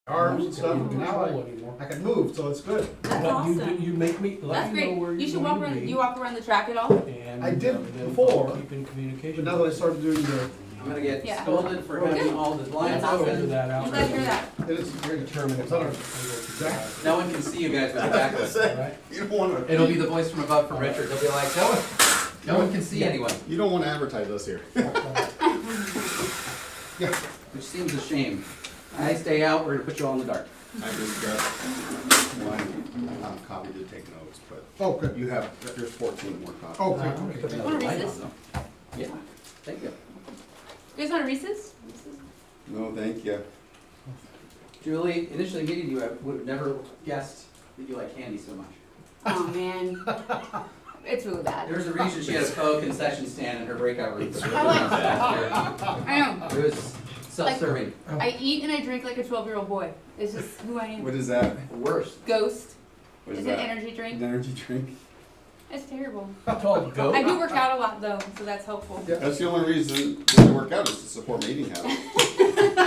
arms and stuff, and now anymore. I can move, so it's good. That's But awesome. you make me, That's let me know great. where You you're should walk going to around. be. You walk around the track at all? And, I did then before, I'll keep in communication. But now that I started doing the, I'm gonna get Yeah. scolded for having all the blinds That's awesome. open. that out. I'm glad to hear that. it is very Determine determined. if I'm able to. No one can see you guys with your back up. Right? You don't want to. It'll be the voice from above from Richard. They'll be like, no one can see anyone, You don't want to advertise us here. Yeah. which seems a shame. Nice day out. We're gonna put you all in the dark. I just got one copy to take notes, but Oh, good. you have, there's 14 more copies. Oh, okay, Put okay. another Want a light Reese's? on them. Yeah, thank you. You guys want a Reese's? No, thank you. Julie, initially meeting you, I would have never guessed that you like candy so much. Oh man, it's really bad. There's a reason she has a faux concession stand in her breakout room. I like. I know. It was self-serving. I eat and I drink like a 12-year-old boy. It's just who I What am. is that? Worst. Ghost. What is It's that? an energy drink. An energy drink? It's terrible. It's called goat. I do work out a lot though, so that's helpful. Yeah. That's the only reason to work out is to support mating habits.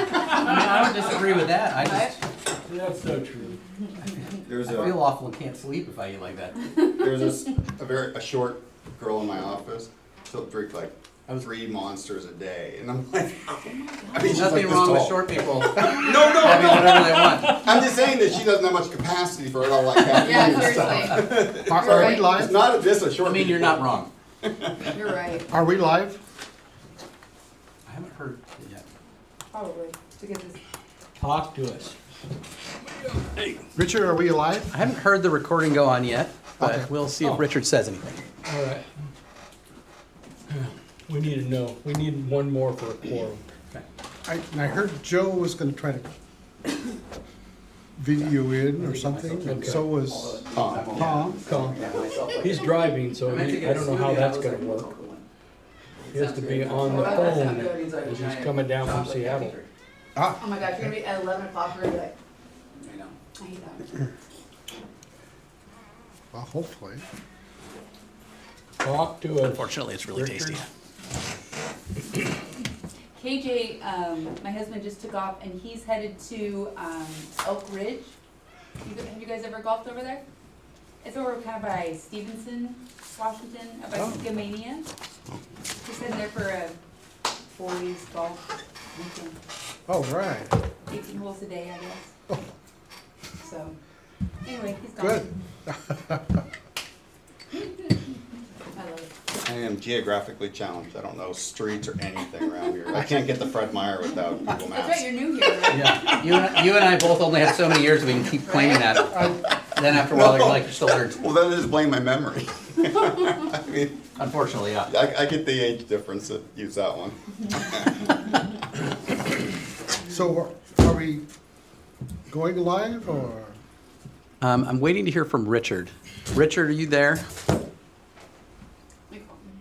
I don't disagree with that. I just That's so true. There's I a feel awful and can't sleep if I eat like that. there's a short girl in my office. She'll drink like 3 monsters a day, and I'm like, I mean, There's she's nothing like this wrong with tall. short people No, having whatever they want. I'm just saying that she doesn't have much capacity for it all like that. Yeah, seriously. Are You're we right. It's live? not just a short. I mean, you're not wrong. You're right. Are we live? I haven't heard it yet. Probably. Because it's Talk to us. Richard, are we alive? I haven't heard the recording go on yet, but Okay. we'll see if Richard says anything. All right. We need to know. We need one more for a quorum. I heard Joe was gonna try to video in or something, and so was Tom. Tom. He's driving, so I don't know how that's gonna work. He has to be on the phone as he's coming down from Seattle. Ah, oh my gosh, you're gonna be at 11 o'clock. We're gonna be like, I know. I hate that. well, hopefully. Talk to us. Unfortunately, it's really tasty. KJ, my husband just took off and he's headed to Elk Ridge. Have you guys ever golfed over there? It's over kind of by Stevenson, Washington, up by Skamania. He's heading there for a 40s golf weekend. Oh, right. 18 holes a day, I guess. So, anyway, he's gone. Good. I love it. I am geographically challenged. I don't know streets or anything around here. I can't get to Fred Meyer without Google That's right, Maps. you're new here, right? Yeah, you and I both only have so many years we can keep claiming that. Then after a while, they're like, you're still learning. Well, then I just blame my memory. I mean, Unfortunately, yeah. I get the age difference to use that one. So are we going live or? I'm waiting to hear from Richard. Richard, are you there? Let me call him.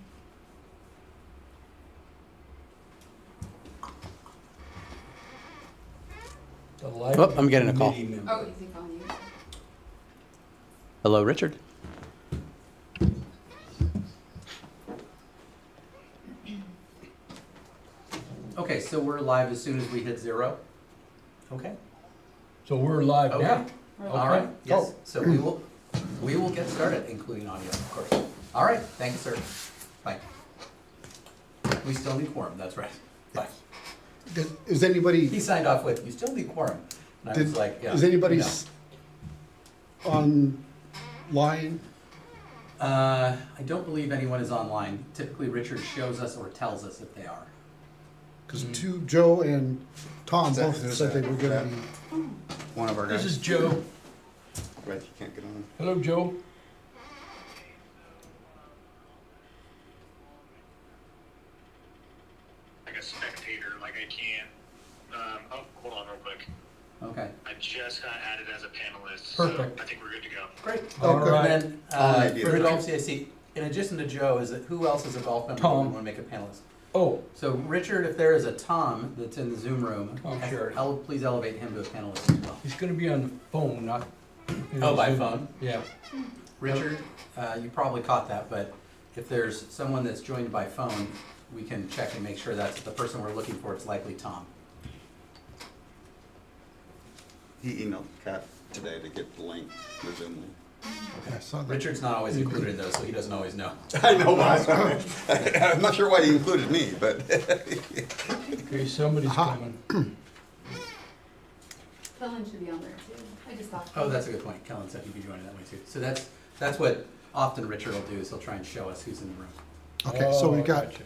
The live Oh, I'm getting a call. committee member. Oh, is he calling you? Hello, Richard. Okay, so we're live as soon as we hit 0. Okay. So we're live Okay. now. All right. Yes. Oh. So we will get started, including audio, of course. All right. Thank you, sir. Bye. We still need quorum. That's right. Bye. Is anybody, He signed off with, "You still need quorum." And I was like, "Yeah." is anybody online? I don't believe anyone is online. Typically, Richard shows us or tells us if they are. Because Joe and Tom Is that- both is said they that- were gonna that- be. One of our This guys. is Joe. Right, you can't get on. Hello, Joe. Like a spectator, like I can't. Oh, hold on real quick. Okay. I just got added as a panelist, Perfect. so I think we're good to go. Great. Oh, All good. right. And then Maybe for the it's- golf CIC, in addition to Joe, is it who else is a golf member? Tom. We want to make a panelist. Oh, So Richard, if there is a Tom that's in the Zoom room, Tom Sherry. please elevate him to a panelist as well. he's gonna be on the phone, not. Oh, by phone? Yeah. Richard, you probably caught that, but if there's someone that's joined by phone, we can check and make sure that's the person we're looking for. It's likely Tom. He emailed Kat today to get the link, the Zoom link. I saw that. Richard's not always included in those, so he doesn't always know. I know why. I'm not sure why he included me, but. Okay, somebody's Aha. coming. Helen should be on there too. I just thought. Oh, that's a good point. Kellen said he'd be joining that way too. So that's what often Richard will do, is he'll try and show us who's in the room. Okay, so we Oh, got gotcha.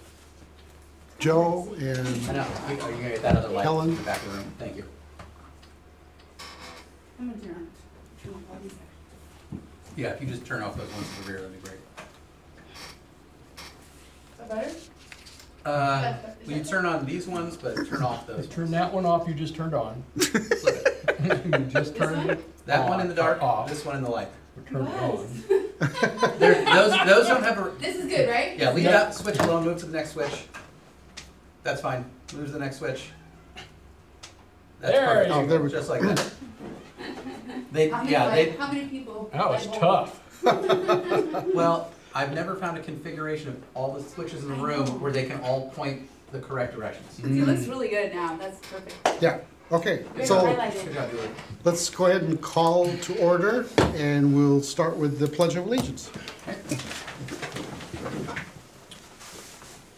Joe I and know. Are you gonna get that other light Helen. in the back of the room? Thank you. I'm gonna turn on all these. Yeah, if you just turn off those ones in the rear, that'd be great. Is that better? Well, you turn on these ones, but turn off those. Turn that one off you just turned on. Flip it. You just turned it That one in the dark, off. this one in the light. Or turned it on. Those don't have a, This is good, right? yeah, leave that switch alone, move to the next switch. That's fine, move to the next switch. That's There perfect. you Oh, there we go. Just like that. They, How many, yeah, they, how many people? That was like, tough. well, I've never found a configuration of all the switches in the room where they can all point the correct directions. See, it looks really good now. That's perfect. yeah, okay, Good, so highlighted. Good job, Julie. let's go ahead and call to order, and we'll start with the Pledge of Allegiance.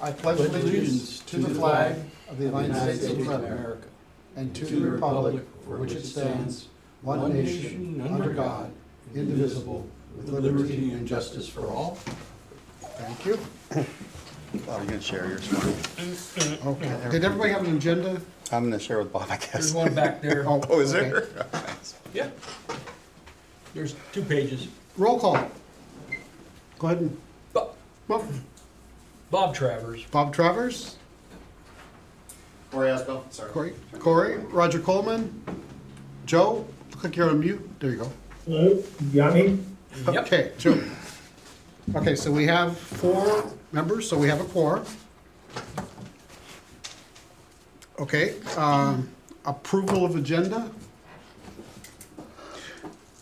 I pledge allegiance to the flag of the United States of America and to the republic for which it stands, one nation, under God, indivisible, with liberty and justice for all. Thank you. Oh, you're gonna share yours for me? Okay, did everybody have an agenda? I'm gonna share with Bob, I There's guess. one back there. Oh, is okay. there? Nice. Yeah. There's 2 pages. Roll call. Go ahead and, Bob, Bob Travers. Bob Travers, Corey Asbell, sorry. Corey, Roger Coleman, Joe, click here on mute, there you go. Hello, you got me? Yep. Okay, Joe. Okay, so we have 4 members, so we have a quorum. Okay, approval of agenda.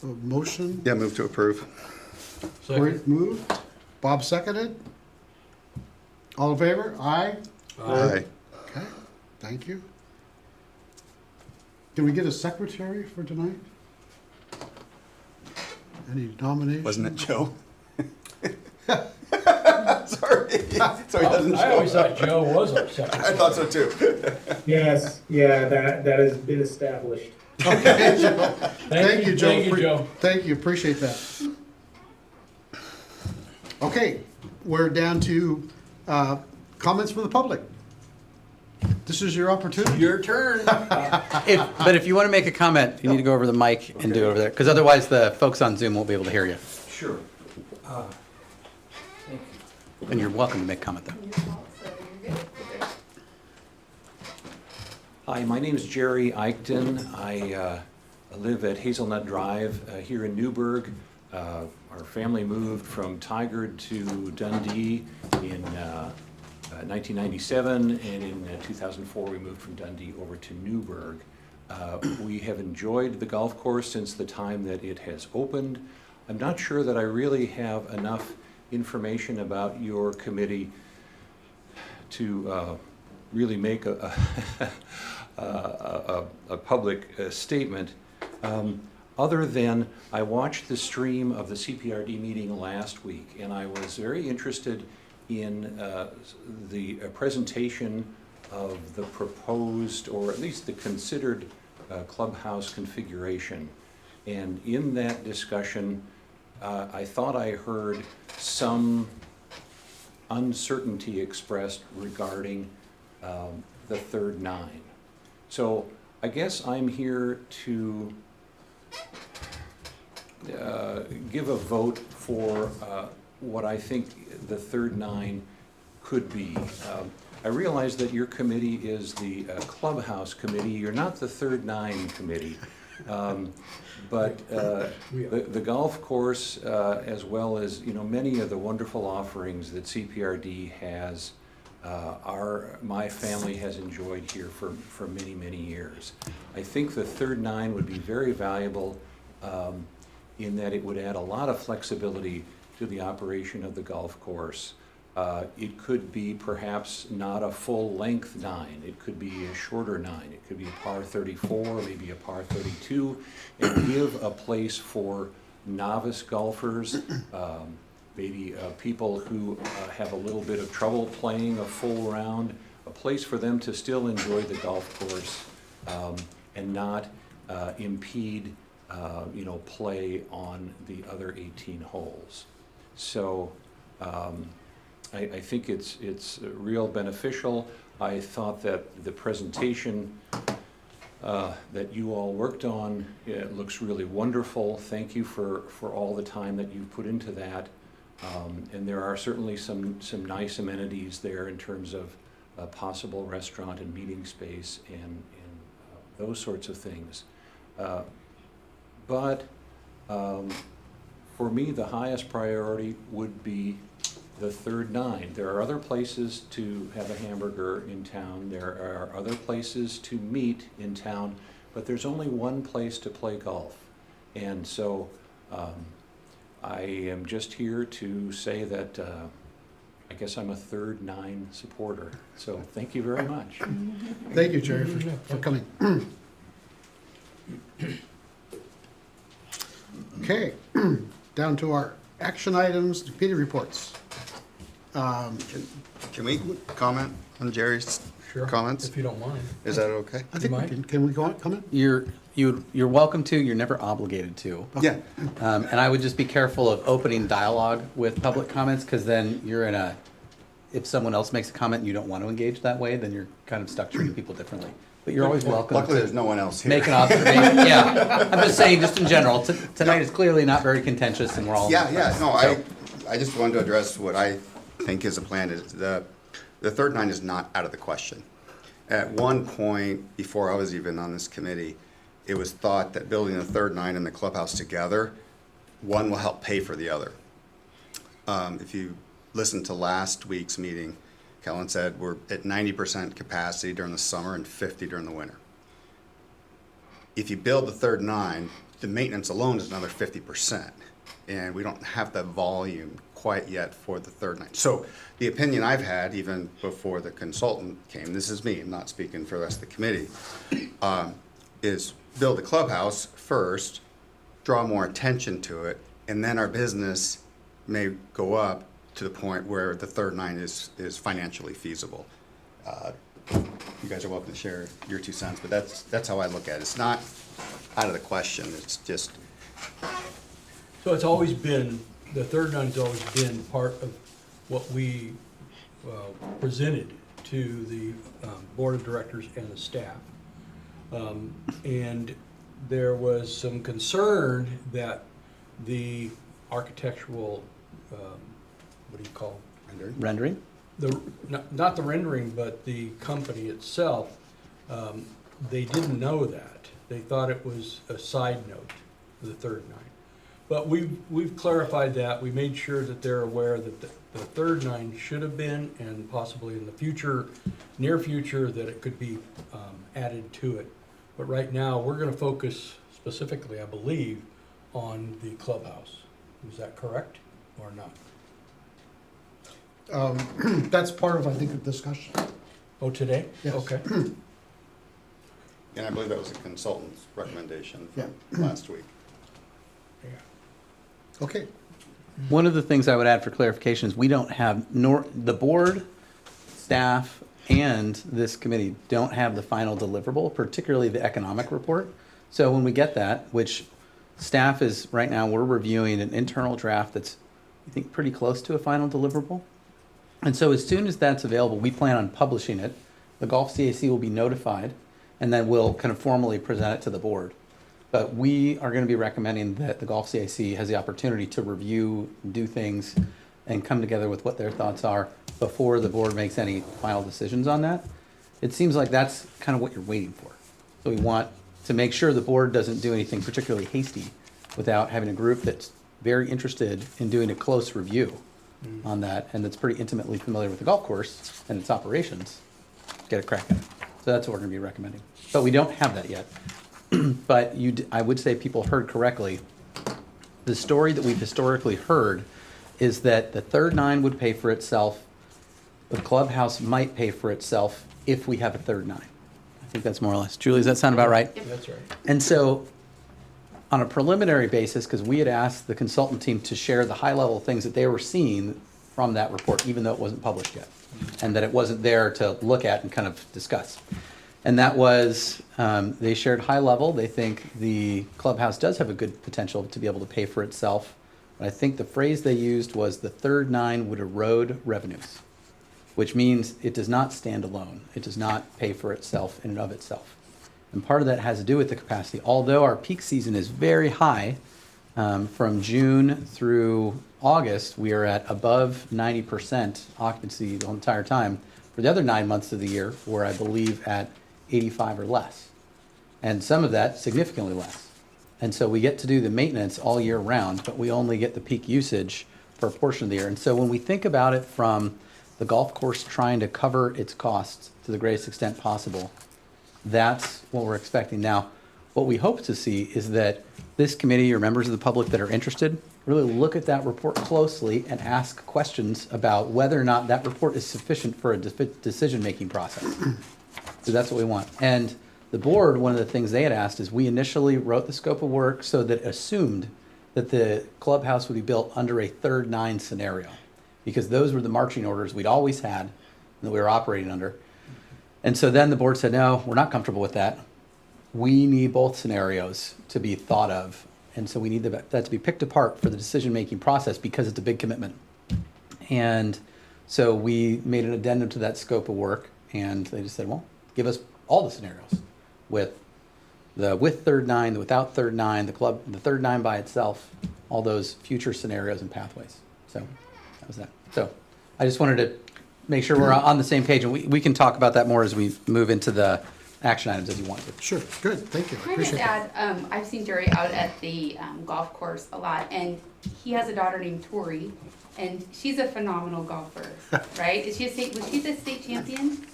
A motion, Yeah, move to approve. Corey Second. moved, Bob seconded. All in favor? Aye? Aye. Okay, thank you. Can we get a secretary for tonight? Any nominations? Wasn't it Joe? Sorry. So he doesn't I always show. thought Joe was our secretary. I thought so too. Yes, yeah, that has been established. Okay, Joe. Thank you, Joe. Thank you, Joe. Thank you, appreciate that. Okay, we're down to comments from the public. This is your opportunity. Your turn. But if you want to make a comment, you need to go over the mic and do it over there, because otherwise the folks on Zoom won't be able to hear you. Sure. And you're welcome to make a comment though. Your fault, so you're good. Hi, my name is Jerry Eichten. I live at Hazelnut Drive here in Newburgh. Our family moved from Tigard to Dundee in 1997, and in 2004 we moved from Dundee over to Newburgh. We have enjoyed the golf course since the time that it has opened. I'm not sure that I really have enough information about your committee to really make a public statement, other than I watched the stream of the CPRD meeting last week, and I was very interested in the presentation of the proposed, or at least the considered, clubhouse configuration. And in that discussion, I thought I heard some uncertainty expressed regarding the third 9. So I guess I'm here to give a vote for what I think the third 9 could be. I realize that your committee is the Clubhouse Committee. You're not the third 9 committee. But the golf course, as well as many of the wonderful offerings that CPRD has, my family has enjoyed here for many, many years. I think the third 9 would be very valuable in that it would add a lot of flexibility to the operation of the golf course. It could be perhaps not a full-length 9. It could be a shorter 9. It could be a par 34, maybe a par 32, and give a place for novice golfers, maybe people who have a little bit of trouble playing a full round, a place for them to still enjoy the golf course and not impede play on the other 18 holes. So I think it's real beneficial. I thought that the presentation that you all worked on, it looks really wonderful. Thank you for all the time that you've put into that. And there are certainly some nice amenities there in terms of a possible restaurant and meeting space and those sorts of things. But for me, the highest priority would be the third 9. There are other places to have a hamburger in town. There are other places to meet in town, but there's only one place to play golf. And so I am just here to say that I guess I'm a third 9 supporter. So thank you very much. Thank you, Jerry, for coming. Okay, down to our action items, committee reports. Can we comment on Jerry's Sure, comments? if you don't mind. Is that okay? I think we mind? can we go on, comment? You're welcome to, you're never obligated to. Yeah. And I would just be careful of opening dialogue with public comments, because then you're in if someone else makes a comment and you don't want to engage that way, then you're kind of stuck treating people differently. But you're always welcome Luckily, to there's no one else here. make an observation. Yeah, I'm just saying, just in general, tonight is clearly not very contentious, and we're all. Yeah, no, So- I just wanted to address what I think is a plan. Is the third 9 is not out of the question. At one point, before I was even on this committee, it was thought that building the third 9 and the clubhouse together, one will help pay for the other. If you listen to last week's meeting, Kellen said we're at 90% capacity during the summer and 50 during the winter. If you build the third 9, the maintenance alone is another 50%, and we don't have the volume quite yet for the third 9. So the opinion I've had, even before the consultant came, this is me, I'm not speaking for the rest of the committee, is build the clubhouse first, draw more attention to it, and then our business may go up to the point where the third 9 is financially feasible. You guys are welcome to share your 2 cents, but that's how I look at it. It's not out of the question. It's just. So it's always been, the third 9's always been part of what we presented to the board of directors and the staff. And there was some concern that the architectural, what do you call it? Rendering? Not the rendering, but the company itself, they didn't know that. They thought it was a side note to the third 9. But we've clarified that. We made sure that they're aware that the third 9 should have been, and possibly in the future, near future, that it could be added to it. But right now, we're gonna focus specifically, I believe, on the clubhouse. Is that correct or not? That's part of, I think, the discussion. Oh, today? Yes. Okay. And I believe that was a consultant's recommendation Yeah. from last week. Yeah. Okay, One of the things I would add for clarification is we don't have, nor the board, staff, and this committee don't have the final deliverable, particularly the economic report. So when we get that, which staff is, right now, we're reviewing an internal draft that's, I think, pretty close to a final deliverable. And so as soon as that's available, we plan on publishing it. The Golf CAC will be notified, and then we'll kind of formally present it to the board. But we are going to be recommending that the Golf CAC has the opportunity to review, do things, and come together with what their thoughts are before the board makes any final decisions on that. It seems like that's kind of what you're waiting for. So we want to make sure the board doesn't do anything particularly hasty without having a group that's very interested in doing a close review on that, and that's pretty intimately familiar with the golf course and its operations, get a crack at it. So that's what we're going to be recommending. But we don't have that yet. But I would say people heard correctly. The story that we've historically heard is that the third nine would pay for itself. The clubhouse might pay for itself if we have a third nine. I think that's more or less. Julie, does that sound about right? That's right. And so, on a preliminary basis, because we had asked the consultant team to share the high-level things that they were seeing from that report, even though it wasn't published yet, and that it wasn't there to look at and kind of discuss. And that was, they shared high level. They think the clubhouse does have a good potential to be able to pay for itself. But I think the phrase they used was the third nine would erode revenues, which means it does not stand alone. It does not pay for itself in and of itself. And part of that has to do with the capacity. Although our peak season is very high, from June through August, we are at above 90% occupancy the entire time. For the other 9 months of the year, we're, I believe, at 85 or less. And some of that significantly less. And so we get to do the maintenance all year round, but we only get the peak usage for a portion of the year. And so when we think about it from the golf course trying to cover its costs to the greatest extent possible, that's what we're expecting. Now, what we hope to see is that this committee or members of the public that are interested really look at that report closely and ask questions about whether or not that report is sufficient for a decision-making process. So that's what we want. And the board, one of the things they had asked is we initially wrote the scope of work so that it assumed that the clubhouse would be built under a third nine scenario, because those were the marching orders we'd always had and that we were operating under. And so then the board said, no, we're not comfortable with that. We need both scenarios to be thought of. And so we need that to be picked apart for the decision-making process because it's a big commitment. And so we made an addendum to that scope of work, and they just said, well, give us all the scenarios with third nine, the without third nine, the third nine by itself, all those future scenarios and pathways. So that was that. So I just wanted to make sure we're on the same page, and we can talk about that more as we move into the action items if you want to. Sure, good, thank you. Can I just Appreciate that. add, I've seen Jerry out at the golf course a lot, and he has a daughter named Tori, and she's a phenomenal golfer, right? Was she the state champion?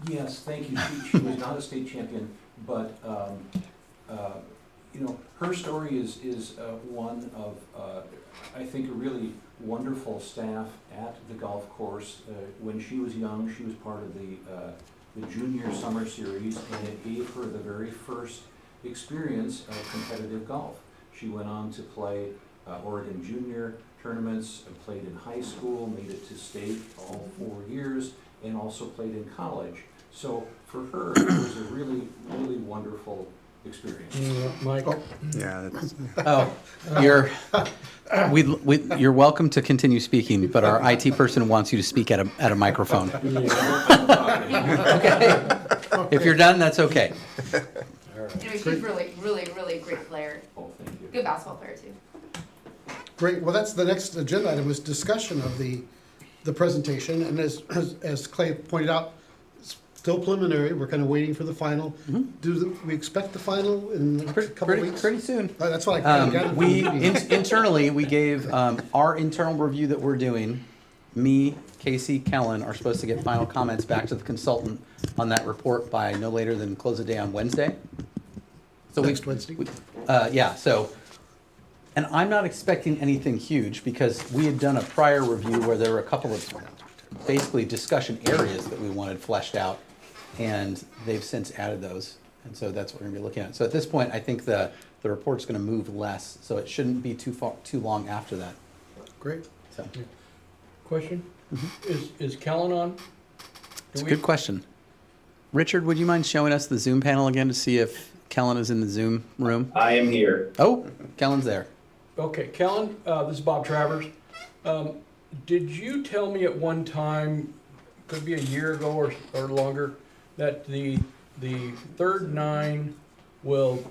Yes, thank you. She was not a state champion, but, her story is one of, I think, a really wonderful staff at the golf course. When she was young, she was part of the junior summer series, and it gave her the very first experience of competitive golf. She went on to play Oregon junior tournaments, played in high school, made it to state all 4 years, and also played in college. So for her, it was a really, really wonderful experience. Michael? Yeah, that's, You're welcome to continue speaking, but our IT person wants you to speak at a microphone. Okay. If you're done, that's okay. Anyway, she's really, really, really great player. Oh, thank you. Good basketball player too. Great, well, that's the next agenda item, was discussion of the presentation, and as Clay pointed out, it's still preliminary, we're kind of waiting for the final. Do we expect the final in a couple of weeks? Pretty soon. That's what I kind of gathered from the meeting. Internally, we gave our internal review that we're doing, me, Casey, Kellen, are supposed to get final comments back to the consultant on that report by no later than close of day on Wednesday. So Next Wednesday? Yeah, so, and I'm not expecting anything huge because we had done a prior review where there were a couple of basically discussion areas that we wanted fleshed out, and they've since added those. And so that's what we're gonna be looking at. So at this point, I think the report's gonna move less, so it shouldn't be too long after that. Great. So, Question? Is Kellen on? it's a good question. Richard, would you mind showing us the Zoom panel again to see if Kellen is in the Zoom room? I am here. Oh, Kellen's there. Okay, Kellen, this is Bob Travers. Did you tell me at one time, could be a year ago or longer, that the third nine will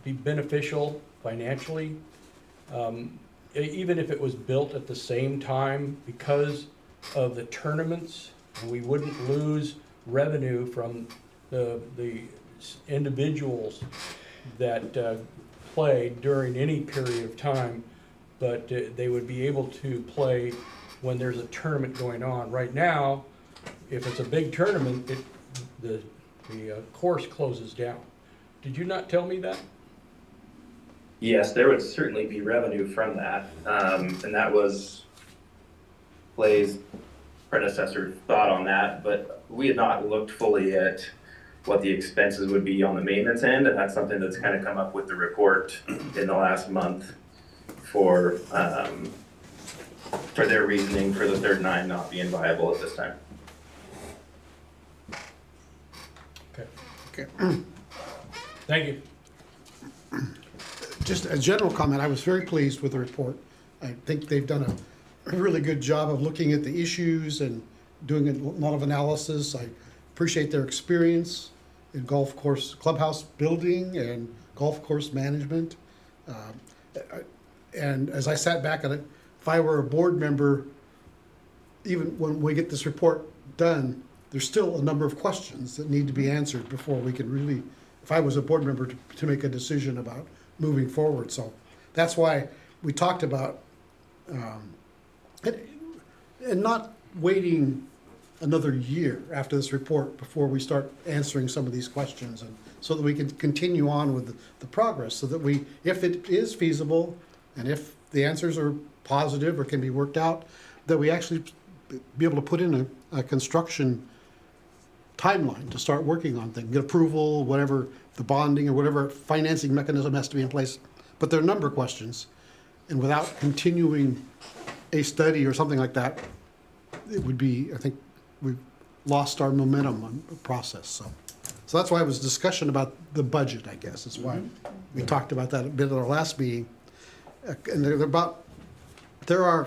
be beneficial financially, even if it was built at the same time because of the tournaments? We wouldn't lose revenue from the individuals that play during any period of time, but they would be able to play when there's a tournament going on. Right now, if it's a big tournament, the course closes down. Did you not tell me that? yes, there would certainly be revenue from that. And that was Clay's predecessor thought on that, but we had not looked fully at what the expenses would be on the maintenance end, and that's something that's kind of come up with the report in the last month for their reasoning for the third nine not being viable at this time. Okay. Thank you. Just a general comment, I was very pleased with the report. I think they've done a really good job of looking at the issues and doing a lot of analysis. I appreciate their experience in golf course clubhouse building and golf course management. And as I sat back on it, if I were a board member, even when we get this report done, there's still a number of questions that need to be answered before we can really, if I was a board member, to make a decision about moving forward. So that's why we talked about and not waiting another year after this report before we start answering some of these questions, and so that we can continue on with the progress, so that we, if it is feasible and if the answers are positive or can be worked out, that we actually be able to put in a construction timeline to start working on things, get approval, whatever the bonding or whatever financing mechanism has to be in place. But there are a number of questions, and without continuing a study or something like that, it would be, I think, we've lost our momentum on the process. So that's why it was discussion about the budget, I guess. That's why we talked about that a bit at our last meeting. And there are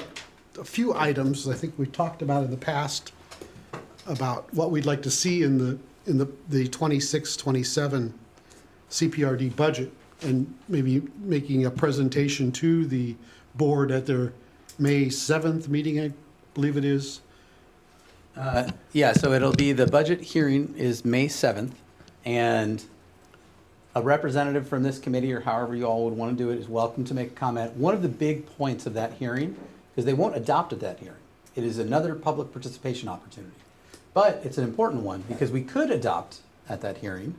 a few items I think we talked about in the past about what we'd like to see in the 26-27 CPRD budget, and maybe making a presentation to the board at their May 7th meeting, I believe it is. Yeah, so it'll be, the budget hearing is May 7th, and a representative from this committee, or however you all would want to do it, is welcome to make a comment. One of the big points of that hearing is they won't adopt at that hearing. It is another public participation opportunity. But it's an important one, because we could adopt at that hearing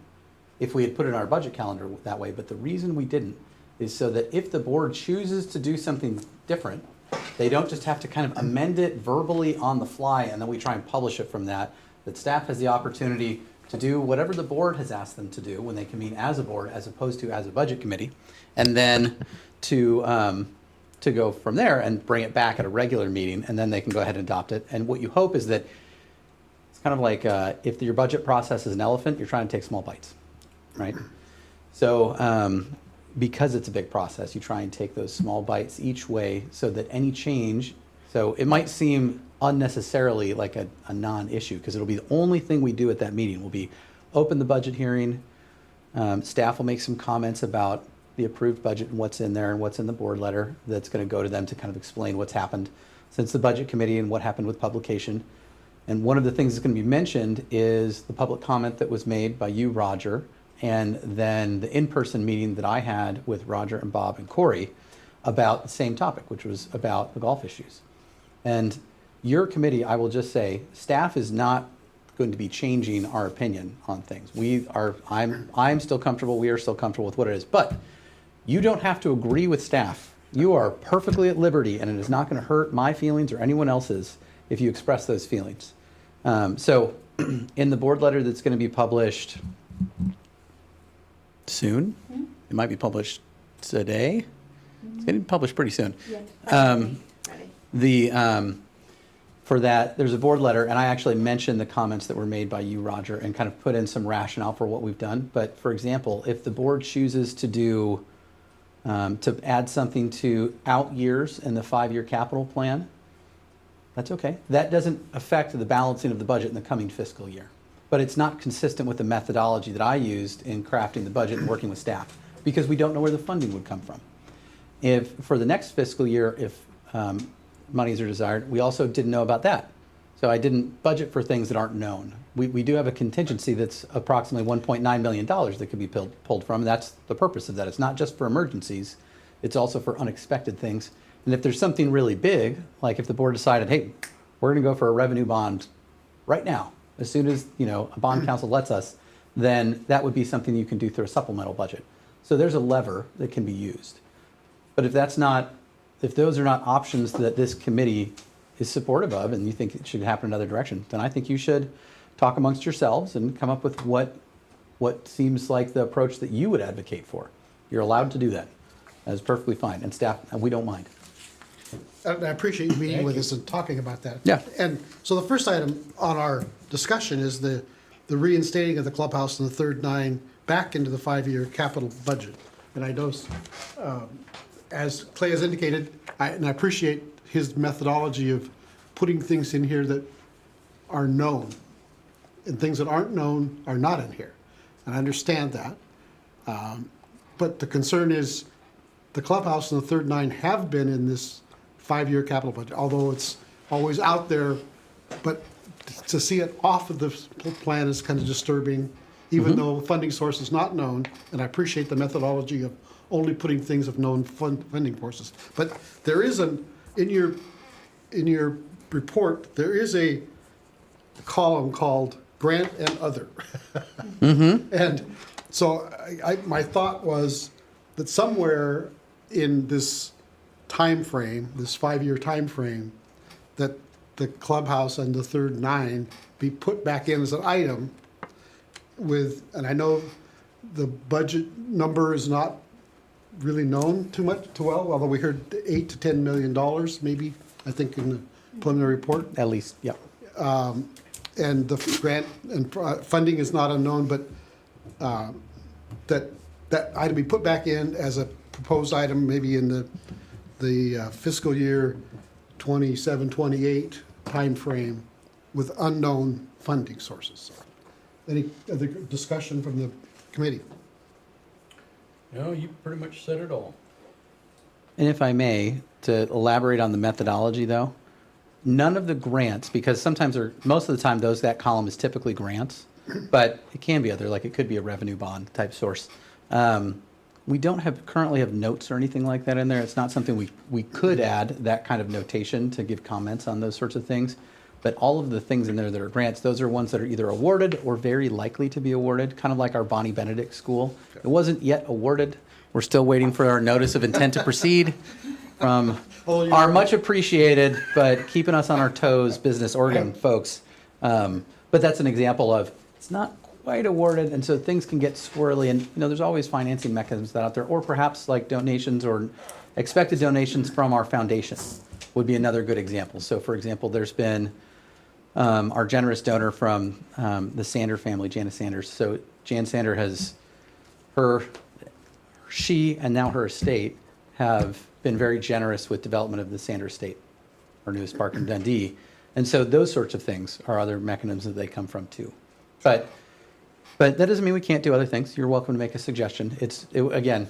if we had put it in our budget calendar that way. But the reason we didn't is so that if the board chooses to do something different, they don't just have to kind of amend it verbally on the fly and then we try and publish it from that. That staff has the opportunity to do whatever the board has asked them to do when they convene as a board, as opposed to as a budget committee, and then to go from there and bring it back at a regular meeting, and then they can go ahead and adopt it. And what you hope is that it's kind of like if your budget process is an elephant, you're trying to take small bites, right? So because it's a big process, you try and take those small bites each way, so that any change, so it might seem unnecessarily like a non-issue, because it'll be the only thing we do at that meeting will be open the budget hearing. Staff will make some comments about the approved budget and what's in there and what's in the board letter that's going to go to them to kind of explain what's happened since the budget committee and what happened with publication. And one of the things that's going to be mentioned is the public comment that was made by you, Roger, and then the in-person meeting that I had with Roger and Bob and Corey about the same topic, which was about the golf issues. And your committee, I will just say, staff is not going to be changing our opinion on things. I'm still comfortable, we are still comfortable with what it is, but you don't have to agree with staff. You are perfectly at liberty, and it is not going to hurt my feelings or anyone else's if you express those feelings. So in the board letter that's going to be published soon, it might be published today. It's getting published pretty soon. Yeah. For that, there's a board letter, and I actually mentioned the comments that were made by you, Roger, and kind of put in some rationale for what we've done. But for example, if the board chooses to do, to add something to out years in the 5-year capital plan, that's okay. That doesn't affect the balancing of the budget in the coming fiscal year. But it's not consistent with the methodology that I used in crafting the budget and working with staff, because we don't know where the funding would come from. If for the next fiscal year, if monies are desired, we also didn't know about that. So I didn't budget for things that aren't known. We do have a contingency that's approximately $1.9 million that could be pulled from. That's the purpose of that. It's not just for emergencies, it's also for unexpected things. And if there's something really big, like if the board decided, hey, we're gonna go for a revenue bond right now, as soon as a bond council lets us, then that would be something you can do through a supplemental budget. So there's a lever that can be used. But if those are not options that this committee is supportive of and you think it should happen another direction, then I think you should talk amongst yourselves and come up with what seems like the approach that you would advocate for. You're allowed to do that. That is perfectly fine. And staff, we don't mind. And I appreciate you meeting with us and talking about that. Yeah. And so the first item on our discussion is the reinstating of the clubhouse and the third nine back into the 5-year capital budget. And I know, as Clay has indicated, and I appreciate his methodology of putting things in here that are known, and things that aren't known are not in here. And I understand that. But the concern is the clubhouse and the third nine have been in this 5-year capital budget, although it's always out there, but to see it off of the plan is kind of disturbing, even though funding source is not known, and I appreciate the methodology of only putting things of known funding sources. But there is in your report, there is a column called grant and other. And so my thought was that somewhere in this time frame, this 5-year time frame, that the clubhouse and the third nine be put back in as an item with, and I know the budget number is not really known too well, although we heard $8 to $10 million maybe, I think in the preliminary report. At least, yeah. And the grant and funding is not unknown, but that item be put back in as a proposed item, maybe in the fiscal year 27-28 timeframe with unknown funding sources. Any other discussion from the committee? No, you pretty much said it all. And if I may, to elaborate on the methodology though, none of the grants, because sometimes most of the time that column is typically grants, but it can be other, like it could be a revenue bond type source. We don't currently have notes or anything like that in there. It's not something we could add that kind of notation to give comments on those sorts of things. But all of the things in there that are grants, those are ones that are either awarded or very likely to be awarded, kind of like our Bonnie Benedict School. It wasn't yet awarded. We're still waiting for our notice of intent to proceed from our much appreciated, but keeping us on our toes, Business Oregon folks. But that's an example of, it's not quite awarded, and so things can get swirly, and there's always financing mechanisms that out there, or perhaps like donations or expected donations from our foundation would be another good example. So for example, there's been our generous donor from the Sander family, Janice Sanders. So Jan Sander she and now her estate have been very generous with development of the Sander estate, our newest park in Dundee. And so those sorts of things are other mechanisms that they come from too. But that doesn't mean we can't do other things. You're welcome to make a suggestion. Again,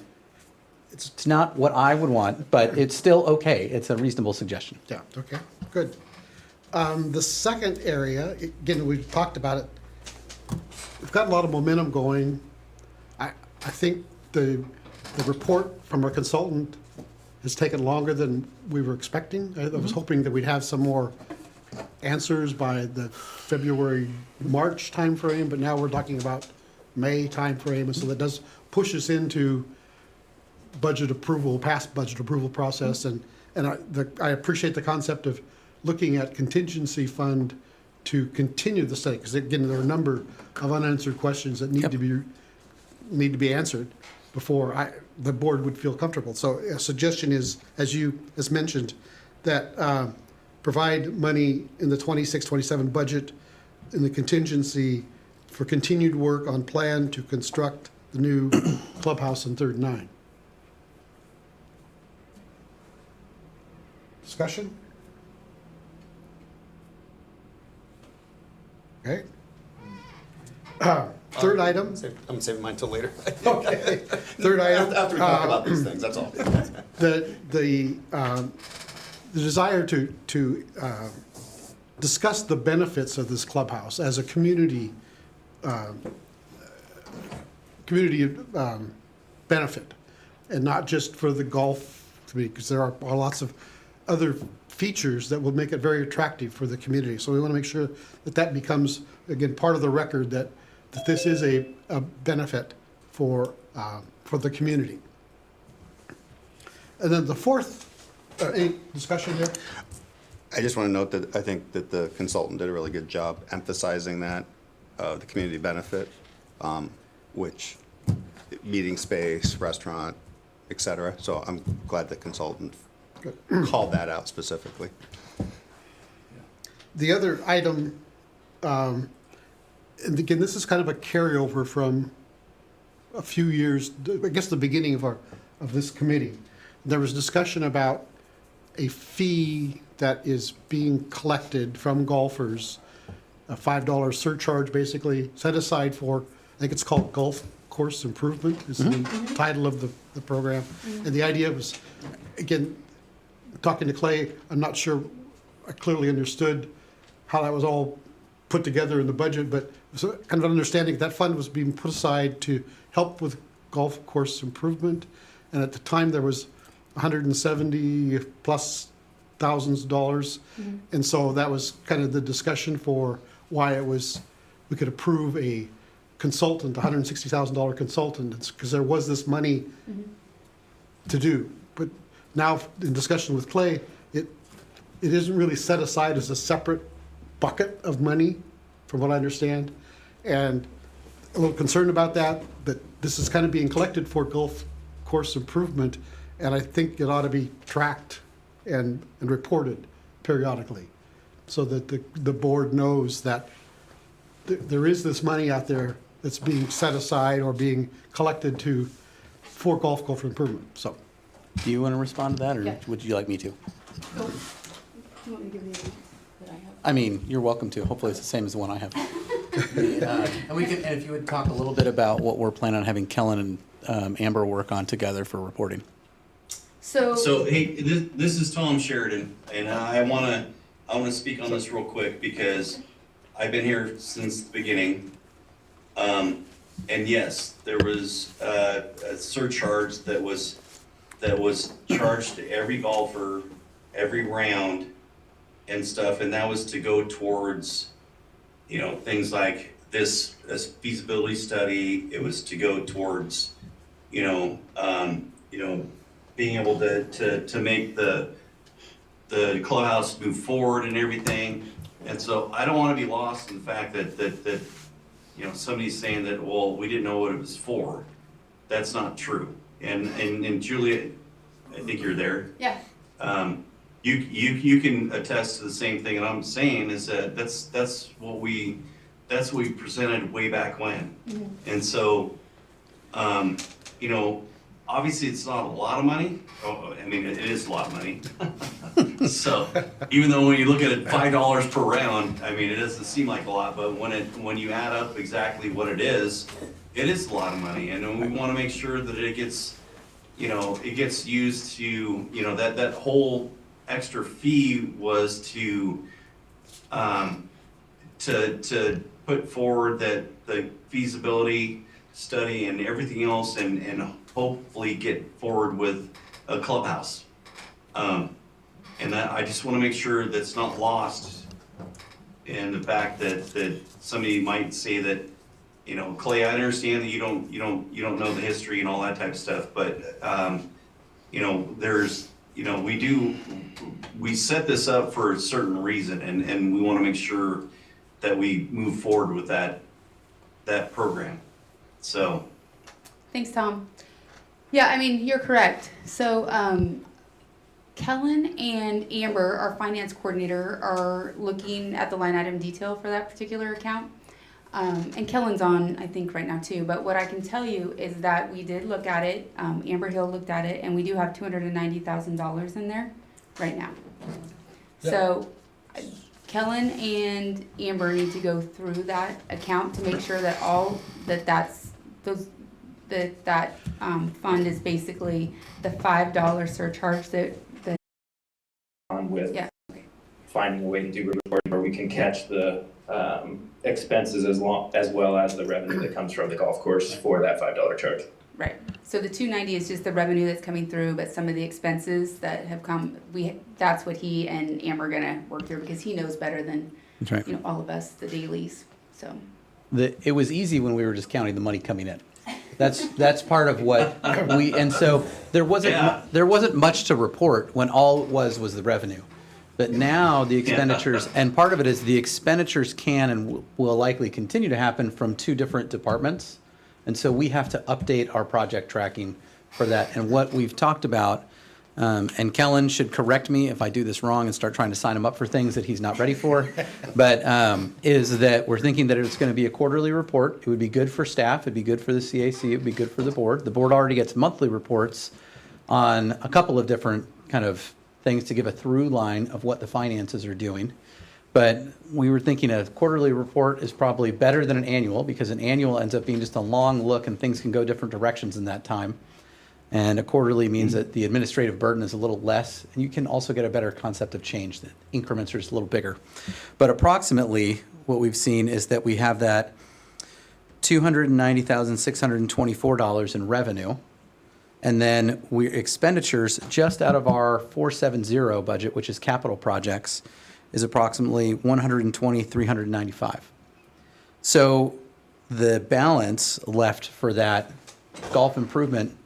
it's not what I would want, but it's still okay. It's a reasonable suggestion. Yeah, okay, good. The second area, again, we've talked about it. We've got a lot of momentum going. I think the report from our consultant has taken longer than we were expecting. I was hoping that we'd have some more answers by the February, March timeframe, but now we're talking about May timeframe, and so that does push us into budget approval, past budget approval process, and I appreciate the concept of looking at contingency fund to continue the study, because again, there are a number of unanswered questions that need to be answered before the board would feel comfortable. So a suggestion is, as mentioned, that provide money in the 26-27 budget in the contingency for continued work on plan to construct the new clubhouse and third nine. Discussion? Okay. Third item. I'm saving mine till later. Okay. Third item. After we talk about these things, that's all. The desire to discuss the benefits of this clubhouse as a community benefit, and not just for the golf community, because there are lots of other features that will make it very attractive for the community. So we want to make sure that becomes, again, part of the record that this is a benefit for for the community. And then the fourth, any discussion there? I just want to note that I think that the consultant did a really good job emphasizing that, the community benefit, which meeting space, restaurant, et cetera. So I'm glad the consultant called that out specifically. The other item, and again, this is kind of a carryover from a few years, I guess the beginning of this committee. There was discussion about a fee that is being collected from golfers, a $5 surcharge basically set aside for, I think it's called Golf Course Improvement is the title of the program. And the idea was, again, talking to Clay, I'm not sure I clearly understood how that was all put together in the budget, but so kind of an understanding that fund was being put aside to help with golf course improvement. And at the time there was 170 plus thousands of dollars. And so that was kind of the discussion for why it was, we could approve a consultant, $160,000 consultant, because there was this money to do. But now in discussion with Clay, it isn't really set aside as a separate bucket of money, from what I understand. And a little concerned about that, but this is kind of being collected for golf course improvement, and I think it ought to be tracked and reported periodically, so that the board knows that there is this money out there that's being set aside or being collected for golf course improvement, so. Do you want to respond to that, or Yeah. would you like me to? Oh, do you want me to give you that I have? I mean, you're welcome to. Hopefully it's the same as the one I have. And if you would talk a little bit about what we're planning on having Kellen and Amber work on together for reporting. So, Hey, this is Tom Sheridan, and I wanna speak on this real quick because I've been here since the beginning. And yes, there was a surcharge that was charged to every golfer, every round and stuff, and that was to go towards, things like this feasibility study. It was to go towards, being able to make the clubhouse move forward and everything. And so I don't want to be lost in the fact that somebody's saying that, well, we didn't know what it was for. That's not true. And Julia, I think you're there. yeah, You can attest to the same thing that I'm saying, is that that's what we presented way back when. And so, obviously it's not a lot of money. Oh, I mean, it is a lot of money. So even though when you look at it, $5 per round, I mean, it doesn't seem like a lot, but when you add up exactly what it is a lot of money. And we want to make sure that it gets, it gets used to, that whole extra fee was to put forward that the feasibility study and everything else, and hopefully get forward with a clubhouse. And that, I just want to make sure that's not lost in the fact that somebody might say that, Clay, I understand that you don't know the history and all that type of stuff, but there's, we set this up for a certain reason, and we want to make sure that we move forward with that program. So. thanks, Tom. Yeah, I mean, you're correct. So, Kellen and Amber, our finance coordinator, are looking at the line item detail for that particular account. And Kellen's on, I think, right now too. But what I can tell you is that we did look at it. Amber Hill looked at it, and we do have $290,000 in there right now. Yeah. So, Kellen and Amber need to go through that account to make sure that that fund is basically the $5 surcharge that On with yeah. finding a way to do reporting where we can catch the expenses as well as the revenue that comes from the golf course for that $5 charge. Right. So the 290 is just the revenue that's coming through, but some of the expenses that have come, that's what he and Amber are gonna work through, because he knows better than That's right. all of us, the dailies. So It was easy when we were just counting the money coming in. That's part of what and so there wasn't, Yeah. there wasn't much to report when all it was the revenue. But now the expenditures, and part of it is the expenditures can and will likely continue to happen from two different departments. And so we have to update our project tracking for that. And what we've talked about, and Kellen should correct me if I do this wrong and start trying to sign him up for things that he's not ready for, but is that we're thinking that it's going to be a quarterly report. It would be good for staff, it'd be good for the CAC, it'd be good for the board. The board already gets monthly reports on a couple of different kind of things to give a through line of what the finances are doing. But we were thinking a quarterly report is probably better than an annual, because an annual ends up being just a long look and things can go different directions in that time. And a quarterly means that the administrative burden is a little less, and you can also get a better concept of change, that increments are just a little bigger. But approximately, what we've seen is that we have that $290,624 in revenue, and then we expenditures just out of our 470 budget, which is capital projects, is approximately $120,395. So the balance left for that golf improvement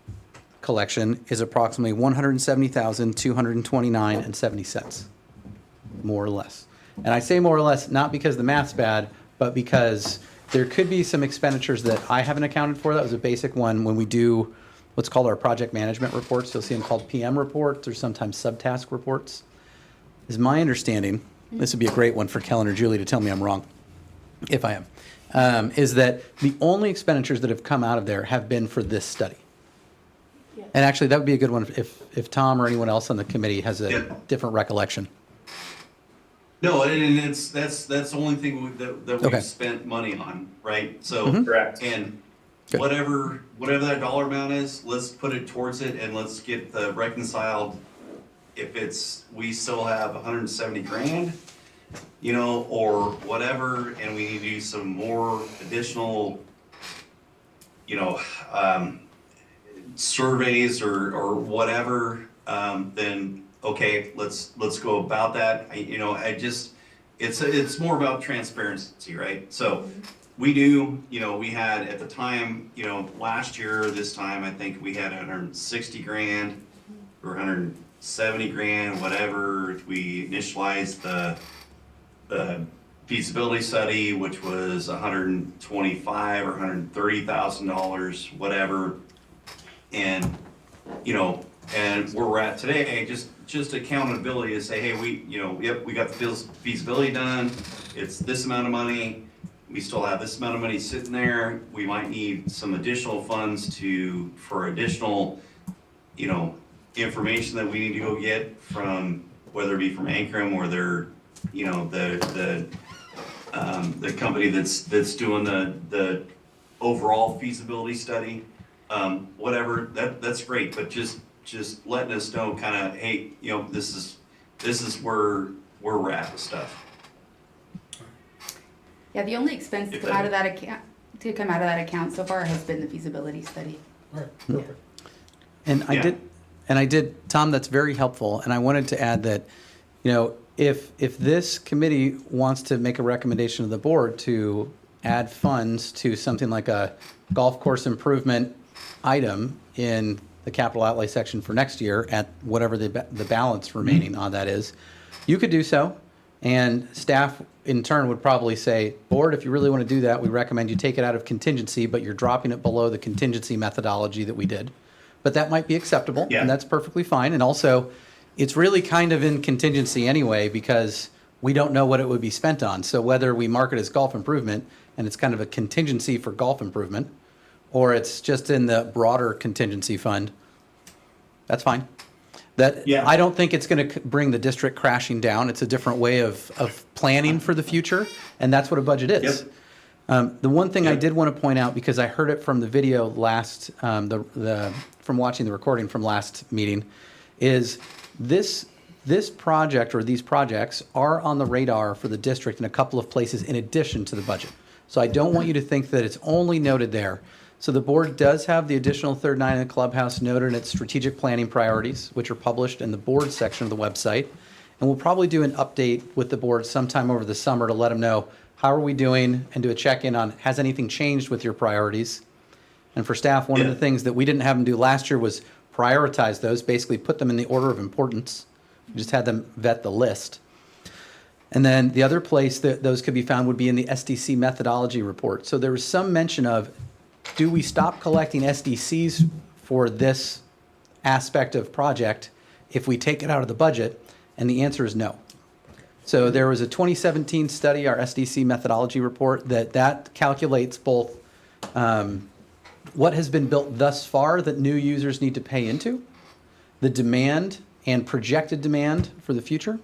collection is approximately $170,229.70, more or less. And I say more or less not because the math's bad, but because there could be some expenditures that I haven't accounted for. That was a basic one when we do what's called our project management reports. You'll see them called PM reports or sometimes subtask reports. Is my understanding, this would be a great one for Kellen or Julie to tell me I'm wrong, if I am, is that the only expenditures that have come out of there have been for this study. And actually, that would be a good one if Tom or anyone else on the committee has a different recollection. No, and that's the only thing that Okay. we've spent money on, right? So, Correct. and Good. whatever that dollar amount is, let's put it towards it and let's get the reconciled. If we still have 170 grand, or whatever, and we need to do some more additional, surveys or whatever, then okay, let's go about that. It's more about transparency, right? So we knew, we had at the time, last year, this time, I think we had 160 grand or 170 grand, whatever. We initialized the feasibility study, which was $125,000 or $130,000, whatever. And, and where we're at today, just accountability to say, hey, we got the feasibility done. It's this amount of money. We still have this amount of money sitting there. We might need some additional funds for additional, information that we need to go get from, whether it be from Ankrum or their, the company that's doing the overall feasibility study. Whatever, that's great, but just letting us know kind of, hey, this is where we're at with stuff. Yeah, the only expense to come out of that account so far has been the feasibility study. All right, perfect. And I did, Tom, that's very helpful. And I wanted to add that, if this committee wants to make a recommendation to the board to add funds to something like a golf course improvement item in the capital outlay section for next year at whatever the balance remaining on that is, you could do so. And staff in turn would probably say, board, if you really want to do that, we recommend you take it out of contingency, but you're dropping it below the contingency methodology that we did. But that might be acceptable, and that's perfectly fine. And also, it's really kind of in contingency anyway, because we don't know what it would be spent on. So whether we mark it as golf improvement, and it's kind of a contingency for golf improvement, or it's just in the broader contingency fund, that's fine. I don't think it's going to bring the district crashing down. It's a different way of planning for the future, and that's what a budget is. The one thing I did want to point out, because I heard it from the video last, from watching the recording from last meeting, is this project or these projects are on the radar for the district in a couple of places in addition to the budget. So I don't want you to think that it's only noted there. So the board does have the additional third nine in the clubhouse noted in its strategic planning priorities, which are published in the board section of the website. And we'll probably do an update with the board sometime over the summer to let them know how are we doing and do a check-in on has anything changed with your priorities. And for staff, one of Yeah. the things that we didn't have them do last year was prioritize those, basically put them in the order of importance. We just had them vet the list. And then the other place that those could be found would be in the SDC methodology report. So there was some mention of, do we stop collecting SDCs for this aspect of project if we take it out of the budget? And the answer is no. So there was a 2017 study, our SDC methodology report, that calculates both what has been built thus far that new users need to pay into, the demand and projected demand for the future.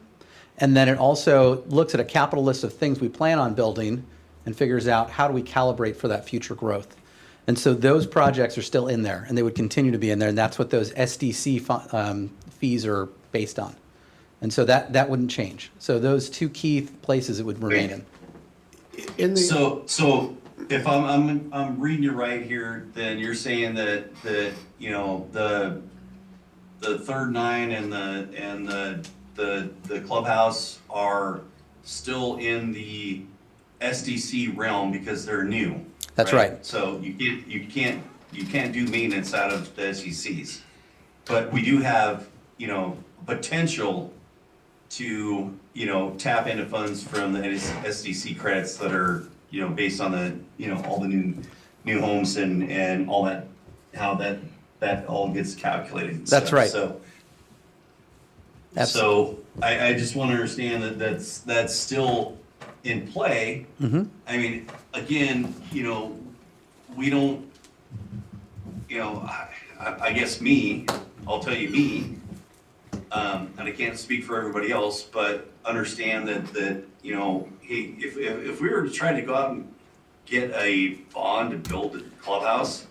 And then it also looks at a capital list of things we plan on building and figures out how do we calibrate for that future growth. And so those projects are still in there, and they would continue to be in there, and that's what those SDC fees are based on. And so that wouldn't change. So those two key places it would remain in. In the, So if I'm reading you right here, then you're saying that you know, the third nine and the clubhouse are still in the SDC realm because they're new. That's right. So you can't do maintenance out of the SDCs. But we do have, you know, potential to, you know, tap into funds from the SDC credits that are, you know, based on the, you know, all the new homes and all that, how that all gets calculated and That's stuff. right. So I just want to understand that's still in play. Mhm. I mean, again, you know, we don't, you know, I guess I'll tell you me, and I can't speak for everybody else, but understand that, you know, hey, if we were to try to go out and get a bond to build a clubhouse,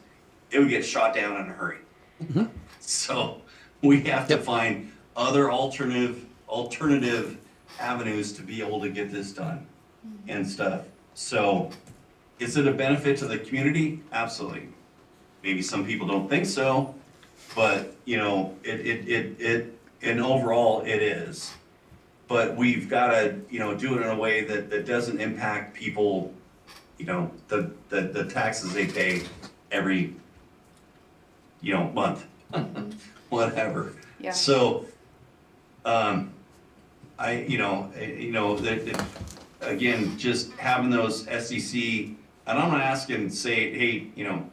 it would get shot down in a hurry. Mhm. So we have to Yep. find other alternative avenues to be able to get this done and stuff. So is it a benefit to the community? Absolutely. Maybe some people don't think so, but you know, and overall it is. But we've gotta, you know, do it in a way that doesn't impact people, you know, the taxes they pay every, you know, month, whatever. Yeah. So, again, just having those SEC, and I'm gonna ask and say, hey, you know,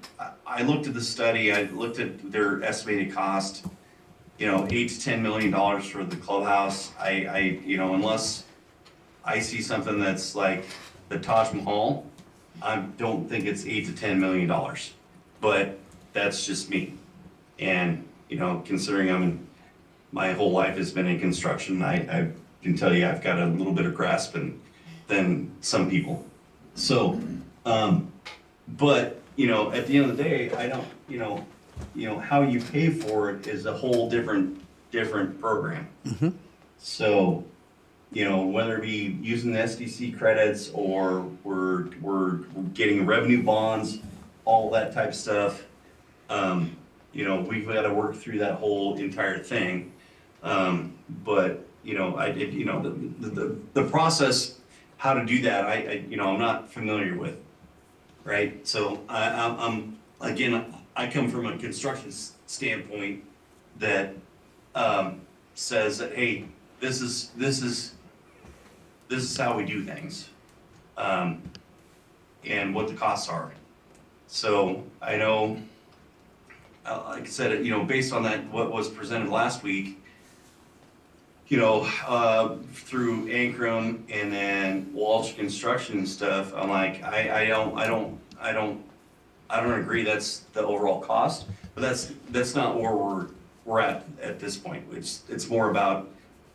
I looked at the study, I looked at their estimated cost, you know, $8 to $10 million for the clubhouse. You know, unless I see something that's like the Taj Mahal, I don't think it's $8 to $10 million. But that's just me. And, you know, considering my whole life has been in construction, I can tell you I've got a little bit of grasp than some people. So, but, you know, at the end of the day, I don't, you know, how you pay for it is a whole different program. Mhm. So, you know, whether it be using the SDC credits or we're getting revenue bonds, all that type of stuff, you know, we've got to work through that whole entire thing. But, you know, the process, how to do that, I'm not familiar with, right? So I'm again, I come from a construction standpoint that says that, hey, this is how we do things, and what the costs are. So I know, like I said, you know, based on that, what was presented last week, you know, through Ankrum and then Walsh Construction and stuff, I'm like, I don't agree that's the overall cost, but that's not where we're at this point. It's more about,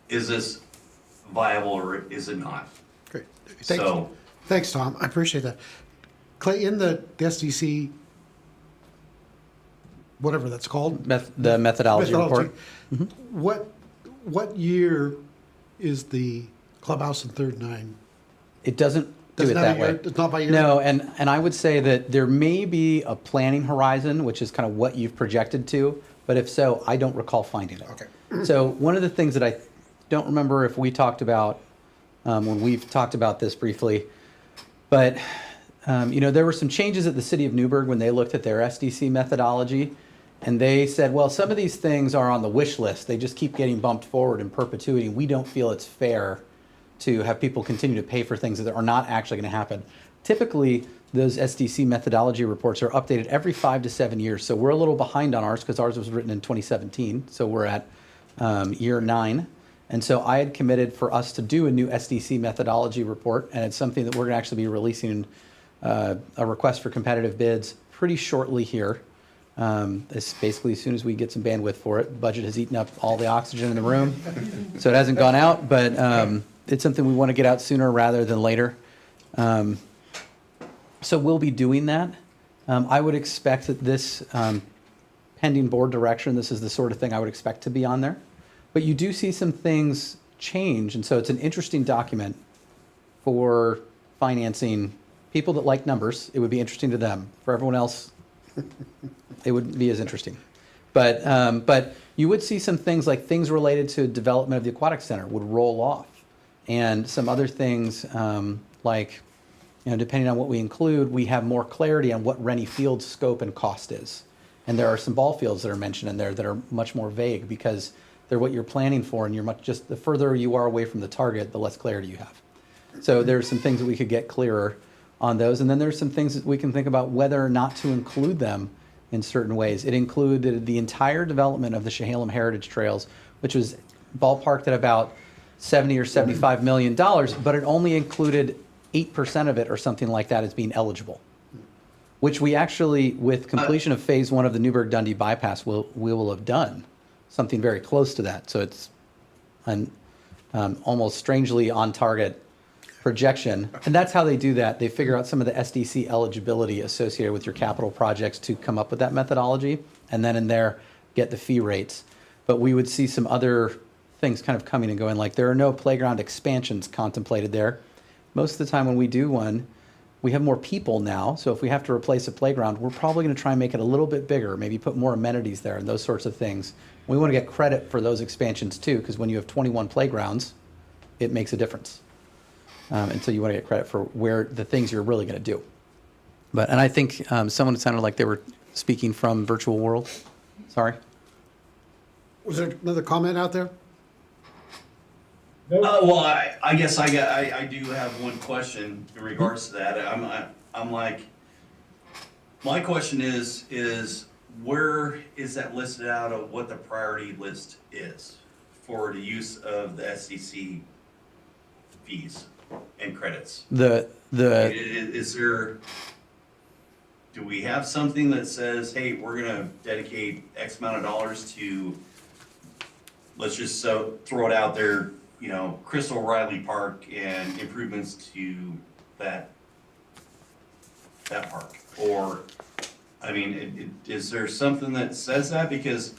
is this viable or is it not? great. So, Thanks, Tom. I appreciate that. Clay, in the SDC, whatever that's called. The methodology report. What year is the clubhouse and third nine? It doesn't do it Doesn't have that a way. year? It's not by year? No, and I would say that there may be a planning horizon, which is kind of what you've projected to, but if so, I don't recall finding it. Okay. So one of the things that I don't remember if we talked about, when we've talked about this briefly, but there were some changes at the city of Newburgh when they looked at their SDC methodology. And they said, well, some of these things are on the wish list. They just keep getting bumped forward in perpetuity. We don't feel it's fair to have people continue to pay for things that are not actually going to happen. Typically, those SDC methodology reports are updated every 5 to 7 years. So we're a little behind on ours because ours was written in 2017. So we're at year 9. And so I had committed for us to do a new SDC methodology report. And it's something that we're going to actually be releasing a request for competitive bids pretty shortly here. It's basically as soon as we get some bandwidth for it. Budget has eaten up all the oxygen in the room, so it hasn't gone out, but it's something we want to get out sooner rather than later. So we'll be doing that. I would expect that this, pending board direction, this is the sort of thing I would expect to be on there. But you do see some things change, and so it's an interesting document for financing people that like numbers. It would be interesting to them. For everyone else, it wouldn't be as interesting. But you would see some things like things related to development of the aquatic center would roll off. And some other things like, depending on what we include, we have more clarity on what Rennie Field's scope and cost is. And there are some ball fields that are mentioned in there that are much more vague because they're what you're planning for, and the further you are away from the target, the less clarity you have. So there's some things that we could get clearer on those. And then there's some things that we can think about whether or not to include them in certain ways. It included the entire development of the Chehalem Heritage Trails, which was ballparked at about $70 or $75 million, but it only included 8% of it or something like that as being eligible, which we actually, with completion of phase 1 of the Newburgh-Dundee bypass, we will have done something very close to that. So it's an almost strangely on target projection. And that's how they do that. They figure out some of the SDC eligibility associated with your capital projects to come up with that methodology, and then in there get the fee rates. But we would see some other things kind of coming and going, like there are no playground expansions contemplated there. Most of the time when we do one, we have more people now, so if we have to replace a playground, we're probably going to try and make it a little bit bigger, maybe put more amenities there and those sorts of things. We want to get credit for those expansions too, because when you have 21 playgrounds, it makes a difference. And so you want to get credit for where the things you're really going to do. And I think someone sounded like they were speaking from virtual world. Sorry. Was there another comment out there? Well, I guess I do have one question in regards to that. I'm like, my question is where is that listed out of what the priority list is for the use of the SDC fees and credits? Is there, do we have something that says, hey, we're gonna dedicate X amount of dollars to, let's just throw it out there, Crystal Riley Park and improvements to that park? Or, I mean, is there something that says that? Because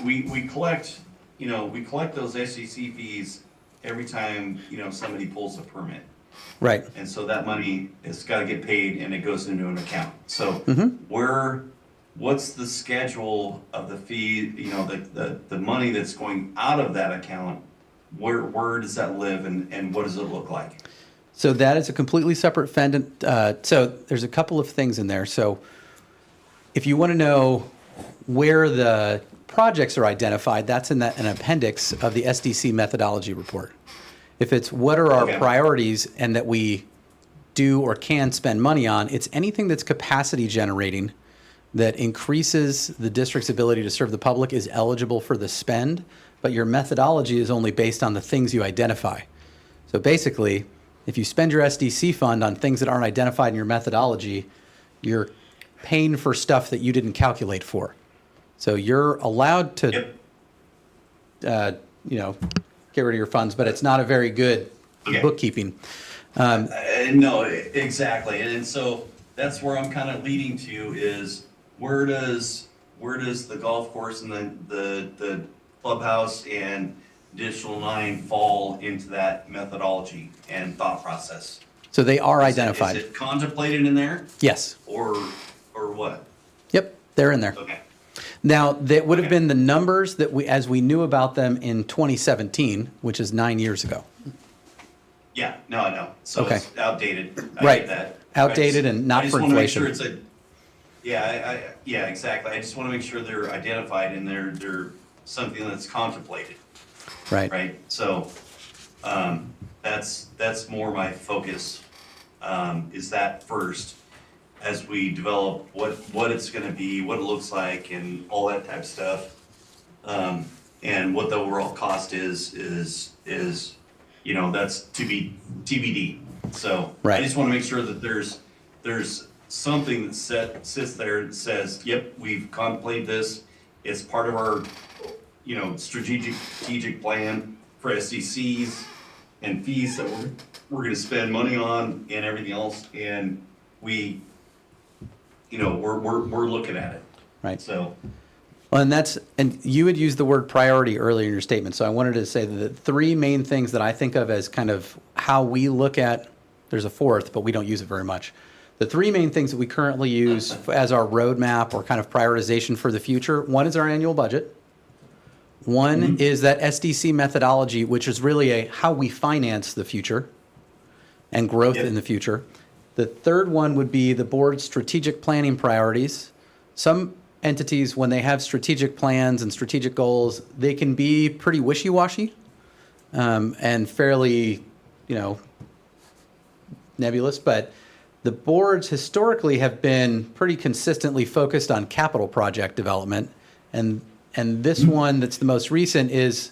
we collect, we collect those SEC fees every time, somebody pulls a permit. Right. And so that money has got to get paid and it goes into an account. So what's the schedule of the fee, the money that's going out of that account? Where does that live and what does it look like? So that is a completely separate fund. So there's a couple of things in there. So if you want to know where the projects are identified, that's in an appendix of the SDC methodology report. If it's what are our priorities and that we do or can spend money on, it's anything that's capacity generating that increases the district's ability to serve the public is eligible for the spend, but your methodology is only based on the things you identify. So basically, if you spend your SDC fund on things that aren't identified in your methodology, you're paying for stuff that you didn't calculate for. So you're allowed to, get rid of your funds, but it's not a very good bookkeeping. No, exactly. And so that's where I'm kind of leading to is where does the golf course and the clubhouse and additional 9 fall into that methodology and thought process? So they are identified. Is it contemplated in there? Yes. Or what? Yep, they're in there. Okay. Now, that would have been the numbers that as we knew about them in 2017, which is 9 years ago. Yeah, no, I know. So Okay. it's outdated. I Right. get that. outdated and not I just for wanna make sure inflation. it's yeah, exactly. I just wanna make sure they're identified and they're something that's contemplated, Right. right? So, that's more my focus, is that first, as we develop what it's gonna be, what it looks like, and all that type of stuff. And what the overall cost is, that's to be TBD. So I Right. just wanna make sure that there's something that sits there that says, yep, we've contemplated this. It's part of our, strategic plan for SDCs and fees that we're gonna spend money on and everything else. And we're looking at it. Right. So, Well, and you had used the word priority earlier in your statement, so I wanted to say that the three main things that I think of as kind of how we look at, there's a fourth, but we don't use it very much. The three main things that we currently use as our roadmap or kind of prioritization for the future, one is our annual budget. One is that SDC methodology, which is really how we finance the future and growth in the future. The third one would be the board's strategic planning priorities. Some entities, when they have strategic plans and strategic goals, they can be pretty wishy-washy and fairly, nebulous. But the boards historically have been pretty consistently focused on capital project development. And this one that's the most recent is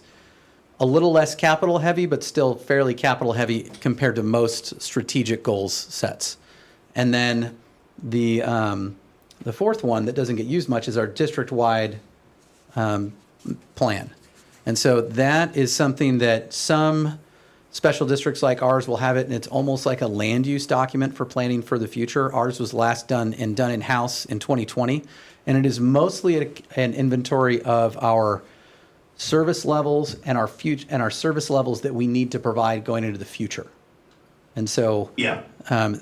a little less capital heavy, but still fairly capital heavy compared to most strategic goals sets. And then the fourth one that doesn't get used much is our district-wide plan. And so that is something that some special districts like ours will have it, and it's almost like a land use document for planning for the future. Ours was last done in-house in 2020, and it is mostly an inventory of our service levels and our service levels that we need to provide going into the future. And so yeah.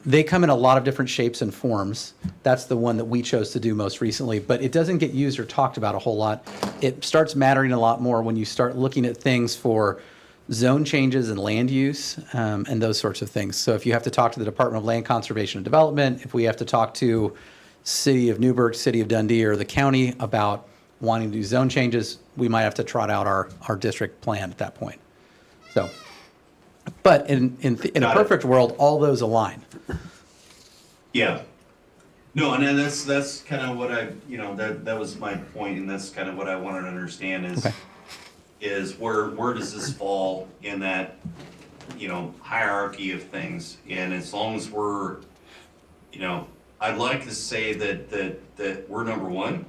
they come in a lot of different shapes and forms. That's the one that we chose to do most recently, but it doesn't get used or talked about a whole lot. It starts mattering a lot more when you start looking at things for zone changes and land use and those sorts of things. So if you have to talk to the Department of Land Conservation and Development, if we have to talk to City of Newburgh, City of Dundee, or the county about wanting to do zone changes, we might have to trot out our district plan at that point. So, but in a perfect world, all those align. Yeah. No, and then that's kind of what that was my point, and that's kind of what I wanted to understand is where does this fall in that, hierarchy of things? And as long as we're, I'd like to say that we're number one.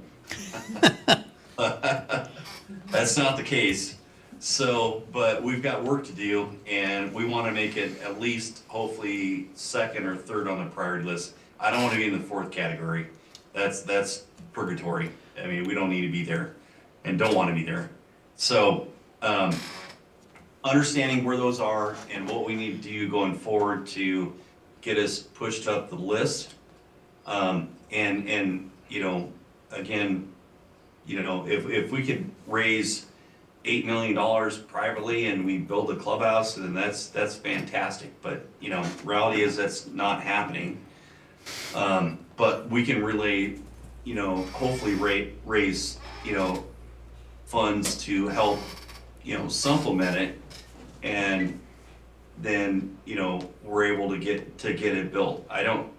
That's not the case. So, but we've got work to do, and we want to make it at least, hopefully, second or third on the priority list. I don't want to be in the fourth category. That's purgatory. I mean, we don't need to be there, and don't want to be there. So, understanding where those are and what we need to do going forward to get us pushed up the list, and again, if we could raise $8 million privately and we build a clubhouse, then that's fantastic. But reality is that's not happening. But we can really, hopefully raise, funds to help, supplement it, and then we're able to get it built. I don't,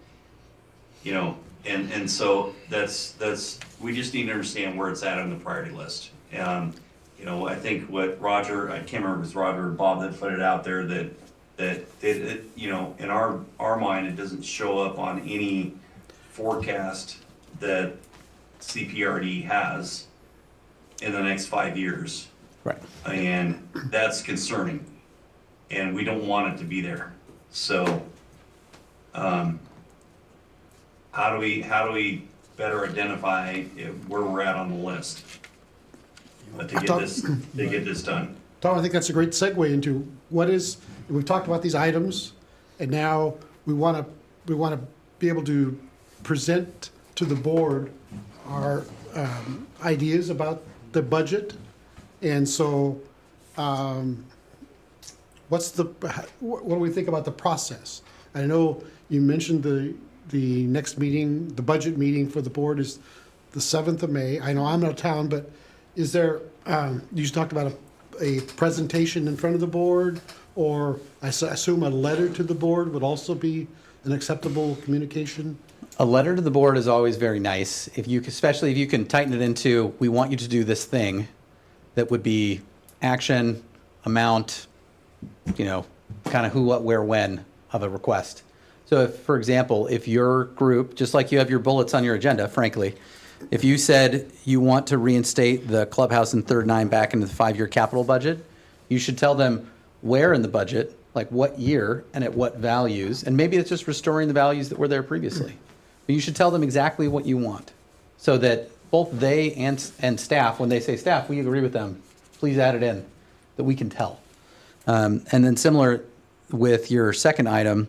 and so that's we just need to understand where it's at on the priority list. I think what Roger, I can't remember if it was Roger or Bob that put it out there that it in our mind, it doesn't show up on any forecast that CPRD has in the next 5 years. Right. And that's concerning, and we don't want it to be there. So, how do we better identify where we're at on the list to get this done? Tom, I think that's a great segue into we've talked about these items, and now we want to be able to present to the board our ideas about the budget. And so, what do we think about the process? I know you mentioned the next meeting, the budget meeting for the board is the 7th of May. I know I'm out of town, but is there, you talked about a presentation in front of the board, or I assume a letter to the board would also be an acceptable communication? A letter to the board is always very nice, if you, especially if you can tighten it into, we want you to do this thing, that would be action, amount, you know, kind of who, what, where, when of a request. So if, for example, if your group, just like you have your bullets on your agenda, frankly, if you said you want to reinstate the clubhouse and Third Nine back into the 5-year capital budget, you should tell them where in the budget, like what year and at what values, and maybe it's just restoring the values that were there previously. But you should tell them exactly what you want, so that both they and staff, when they say, staff, we agree with them, please add it in, that we can tell. And then similar with your second item,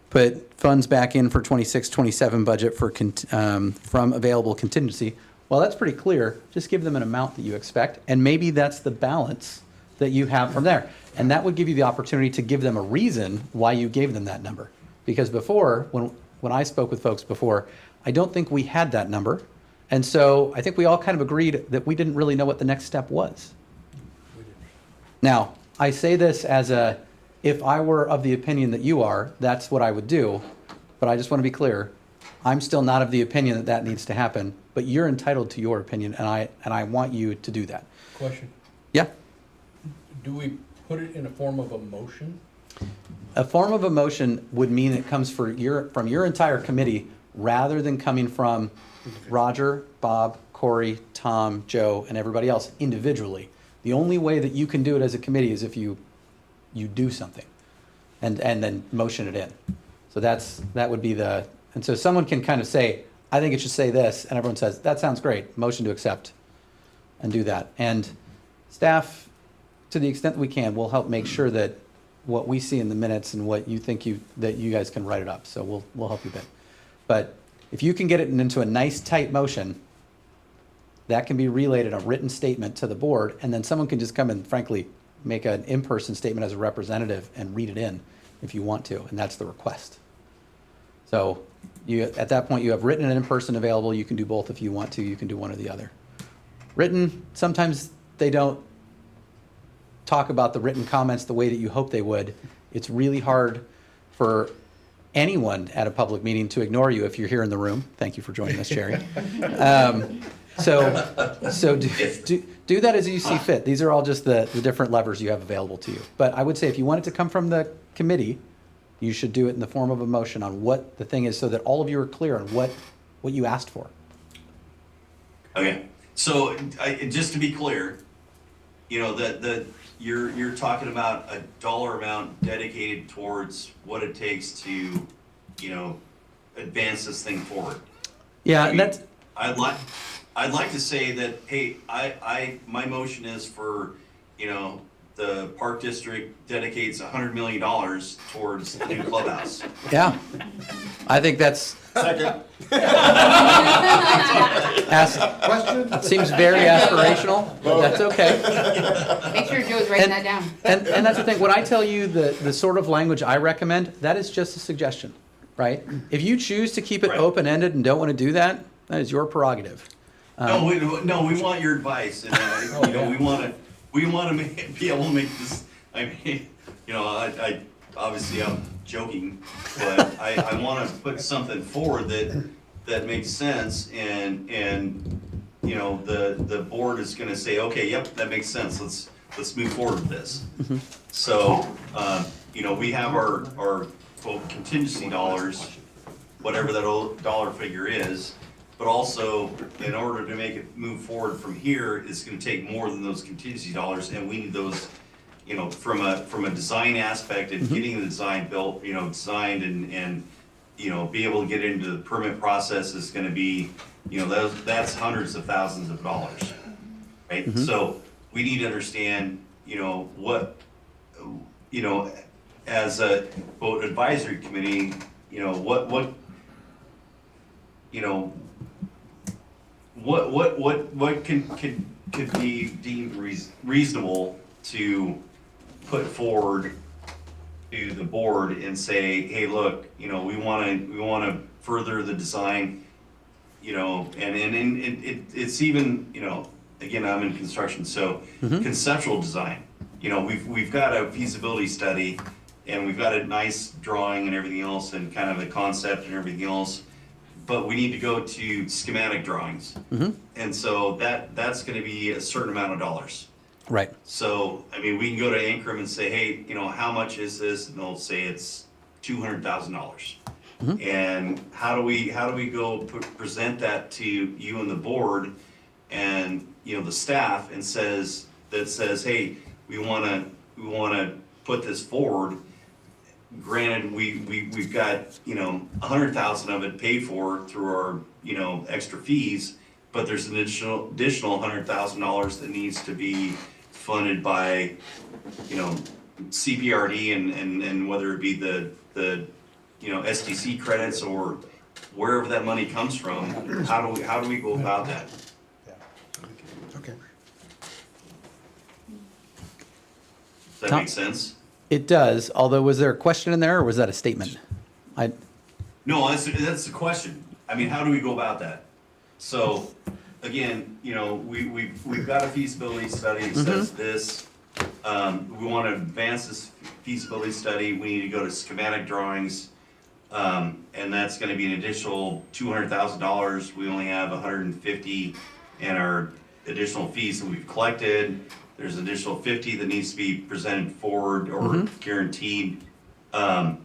put funds back in for 26-27 budget for from available contingency. Well, that's pretty clear. Just give them an amount that you expect, and maybe that's the balance that you have from there. And that would give you the opportunity to give them a reason why you gave them that number. Because before, when I spoke with folks before, I don't think we had that number. And so I think we all kind of agreed that we didn't really know what the next step was. Now, I say this as a, if I were of the opinion that you are, that's what I would do. But I just want to be clear, I'm still not of the opinion that that needs to happen, but you're entitled to your opinion, and I want you to do that. Question, Yeah? do we put it in a form of a motion? A form of a motion would mean it comes from your entire committee, rather than coming from Roger, Bob, Corey, Tom, Joe, and everybody else individually. The only way that you can do it as a committee is if you do something and then motion it in. So that would be and so someone can kind of say, I think it should say this, and everyone says, that sounds great, motion to accept, and do that. And staff, to the extent that we can, will help make sure that what we see in the minutes and what you think that you guys can write it up. So we'll help you a bit. But if you can get it into a nice tight motion, that can be relayed in a written statement to the board, and then someone can just come and frankly make an in-person statement as a representative and read it in if you want to, and that's the request. So at that point, you have written and in-person available. You can do both if you want to. You can do one or the other. Written, sometimes they don't talk about the written comments the way that you hope they would. It's really hard for anyone at a public meeting to ignore you if you're here in the room. Thank you for joining us, Jerry. So do that as you see fit. These are all just the different levers you have available to you. But I would say if you want it to come from the committee, you should do it in the form of a motion on what the thing is, so that all of you are clear on what you asked for. Okay, so just to be clear, you know, you're talking about a dollar amount dedicated towards what it takes to, you know, advance this thing forward. Yeah, I mean, that's. I'd like to say that, hey, my motion is for, you know, the Park District dedicates $100 million towards the new clubhouse. Yeah, I think that's. Second. Question? Seems very aspirational, but that's okay. Make sure Joe's writing that down. And that's the thing, when I tell you the sort of language I recommend, that is just a suggestion, right? If you choose to keep it Right. open-ended and don't want to do that, that is your prerogative. No, we want your advice, and you know, we want to be able to make this. I mean, you know, I obviously I'm joking, but I want to put something forward that makes sense, and you know, the board is going to say, okay, yep, that makes sense. Let's move forward with this. Mm-hmm. So, you know, we have our quote contingency dollars, whatever that dollar figure is. But also, in order to make it move forward from here, it's gonna take more than those contingency dollars, and we need those, you know, from a design aspect and getting the design built, you know, designed and, you know, be able to get into the permit process is gonna be, you know, that's hundreds of thousands of dollars, right? So we need to understand, you know, what, you know, as a boat advisory committee, you know, what, you know, what could be deemed reasonable to put forward to the board and say, hey, look, you know, we wanna further the design, you know, and it's even, you know, again, I'm in construction, so conceptual design. You know, we've got a feasibility study and we've got a nice drawing and everything else and kind of a concept and everything else, but we need to go to schematic drawings. And so that's gonna be a certain amount of dollars. Right. So, I mean, we can go to Ancrum and say, hey, you know, how much is this? And they'll say it's $200,000. And how do we go present that to you and the board and, you know, the staff and says, hey, we wanna put this forward. Granted, we've got, you know, 100,000 of it paid for through our, you know, extra fees, but there's an additional $100,000 that needs to be funded by, you know, CPRD and whether it be the you know, SDC credits or wherever that money comes from. How do we go about that? Okay. Does that Tom? make sense? It does, although was there a question in there or was that a statement? No, that's the question. I mean, how do we go about that? So, again, you know, we've got a feasibility study that says this. We want to advance this feasibility study. We need to go to schematic drawings. And that's going to be an additional $200,000. We only have 150 in our additional fees that we've collected. There's an additional 50 that needs to be presented forward or guaranteed by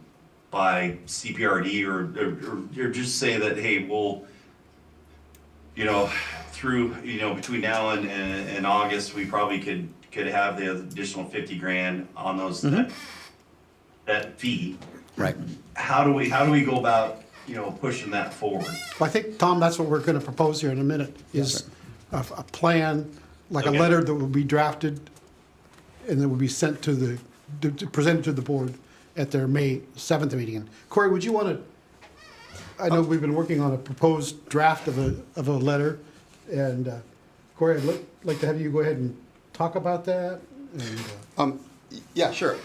CPRD or just say that, hey, we'll, you know, through, you know, between now and August, we probably could have the additional 50 grand on those that fee. Right. How do we go about, you know, pushing that forward? Well, I think, Tom, that's what we're going to propose here in a minute, is a plan, like a Okay. letter that will be drafted and that will be sent to presented to the board at their May 7th meeting. Corey, would you want to, I know we've been working on a proposed draft of a letter, and Corey, I'd like to have you go ahead and talk about that. And, Yeah, sure.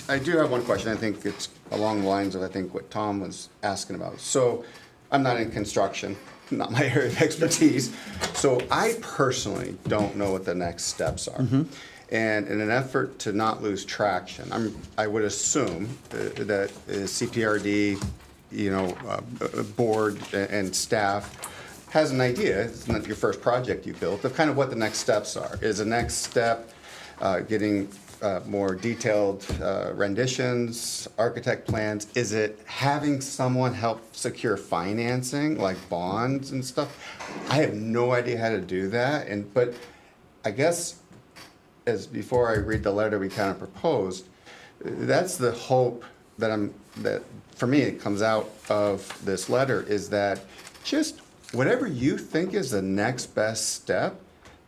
I do have one question. I think it's along the lines of, I think, what Tom was asking about. So I'm not in construction, not my area of expertise. So I personally don't know what the next steps are. And in an effort to not lose traction, I would assume that CPRD, you know, board and staff has an idea, it's not your first project you built, of kind of what the next steps are. Is the next step getting more detailed renditions, architect plans? Is it having someone help secure financing, like bonds and stuff? I have no idea how to do that, but I guess as before I read the letter we kind of proposed, that's the hope that for me it comes out of this letter, is that just whatever you think is the next best step,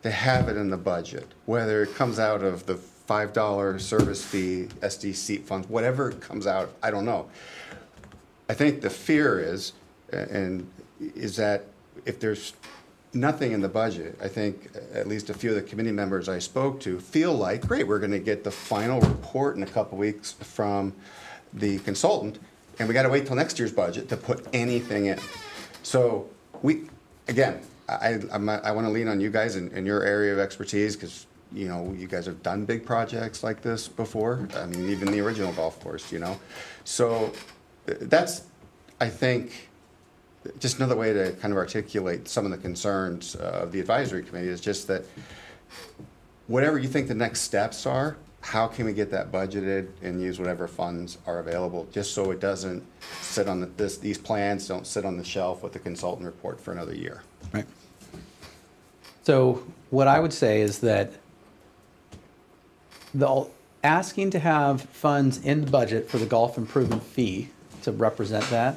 to have it in the budget, whether it comes out of the $5 service fee, SDC funds, whatever it comes out, I don't know. I think the fear is that if there's nothing in the budget, I think at least a few of the committee members I spoke to feel like, great, we're gonna get the final report in a couple weeks from the consultant, and we gotta wait till next year's budget to put anything in. So again, I wanna lean on you guys in your area of expertise, because you know, you guys have done big projects like this before. I mean, even the original golf course, you know. So that's, I think, just another way to kind of articulate some of the concerns of the advisory committee, is just that whatever you think the next steps are, how can we get that budgeted and use whatever funds are available, just so it doesn't sit on these plans don't sit on the shelf with the consultant report for another year. Right. So what I would say is that asking to have funds in the budget for the golf improvement fee to represent that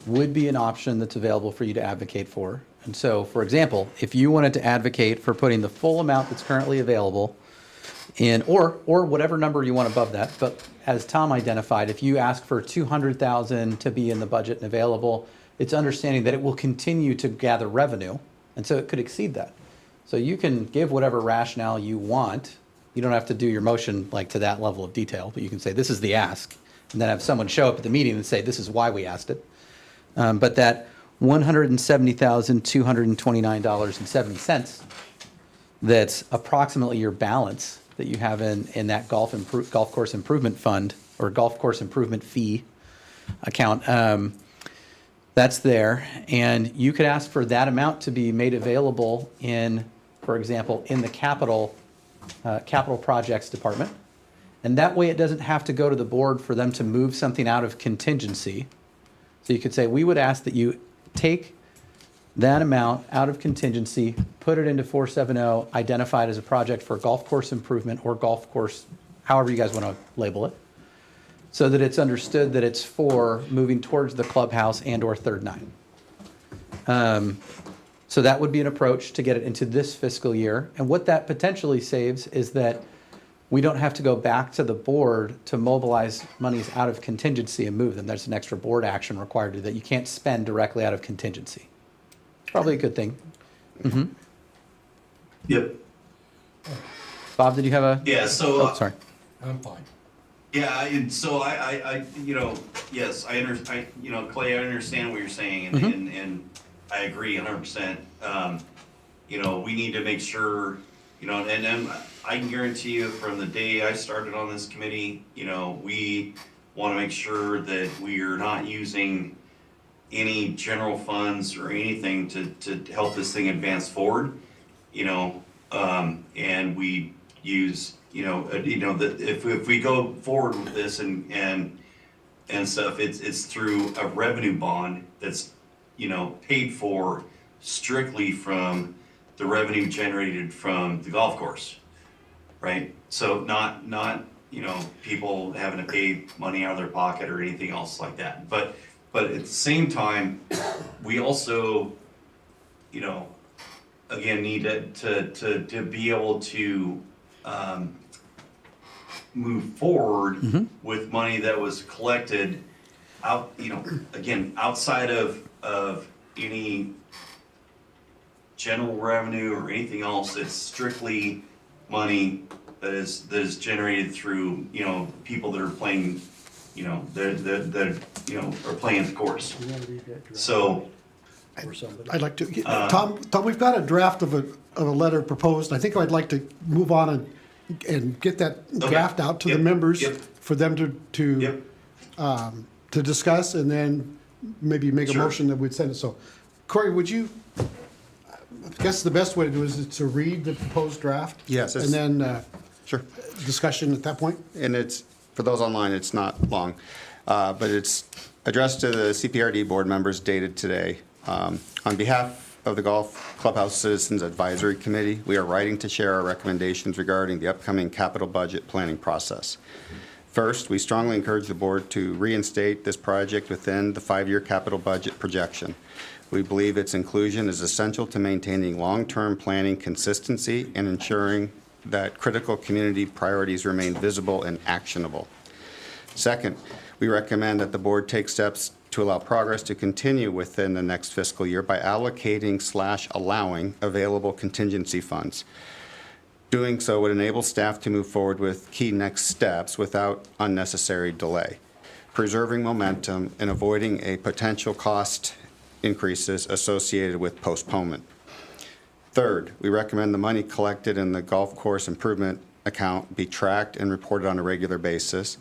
would be an option that's available for you to advocate for. And so, for example, if you wanted to advocate for putting the full amount that's currently available in, or whatever number you want above that, but as Tom identified, if you ask for $200,000 to be in the budget and available, it's understanding that it will continue to gather revenue, and so it could exceed that. So you can give whatever rationale you want. You don't have to do your motion like to that level of detail, but you can say this is the ask, and then have someone show up at the meeting and say, this is why we asked it. But that $170,229.70, that's approximately your balance that you have in that golf course improvement fund or golf course improvement fee account. That's there, and you could ask for that amount to be made available in, for example, in the capital projects department. And that way it doesn't have to go to the board for them to move something out of contingency. So you could say, we would ask that you take that amount out of contingency, put it into 470, identify it as a project for golf course improvement or golf course, however you guys want to label it, so that it's understood that it's for moving towards the clubhouse and or third nine. So that would be an approach to get it into this fiscal year. And what that potentially saves is that we don't have to go back to the board to mobilize monies out of contingency and move them. There's an extra board action required that you can't spend directly out of contingency. Probably a good thing. Mm-hmm. Yep. Bob, did you have a? Yeah, so. Oh, sorry. I'm fine. Yeah, and so I, yes, Clay, I understand what you're saying, and I agree 100%. We need to make sure, and then I can guarantee you from the day I started on this committee, we want to make sure that we are not using any general funds or anything to help this thing advance forward, and we use, if we go forward with this and stuff, it's through a revenue bond that's, paid for strictly from the revenue generated from the golf course, right? So not people having to pay money out of their pocket or anything else like that. But at the same time, we also, again, need to be able to move forward with money that was collected out, again, outside of any general revenue or anything else. It's strictly money that is generated through, people that are playing, that are playing the course. So I'd like to, Tom, we've got a draft of a letter proposed. I think I'd like to move on and get that draft out to the members for them to discuss, and then maybe make a motion that we'd send it. So, Corey, would you, I guess the best way to do is to read the proposed draft? Yes. And then Sure. discussion at that point? And it's, for those online, it's not long, but it's addressed to the CPRD board members dated today. On behalf of the Golf Clubhouse Citizens Advisory Committee, we are writing to share our recommendations regarding the upcoming capital budget planning process. First, we strongly encourage the board to reinstate this project within the 5-year capital budget projection. We believe its inclusion is essential to maintaining long-term planning consistency and ensuring that critical community priorities remain visible and actionable. Second, we recommend that the board take steps to allow progress to continue within the next fiscal year by allocating/allowing available contingency funds. Doing so would enable staff to move forward with key next steps without unnecessary delay, preserving momentum and avoiding a potential cost increases associated with postponement. Third, we recommend the money collected in the golf course improvement account be tracked and reported on a regular basis.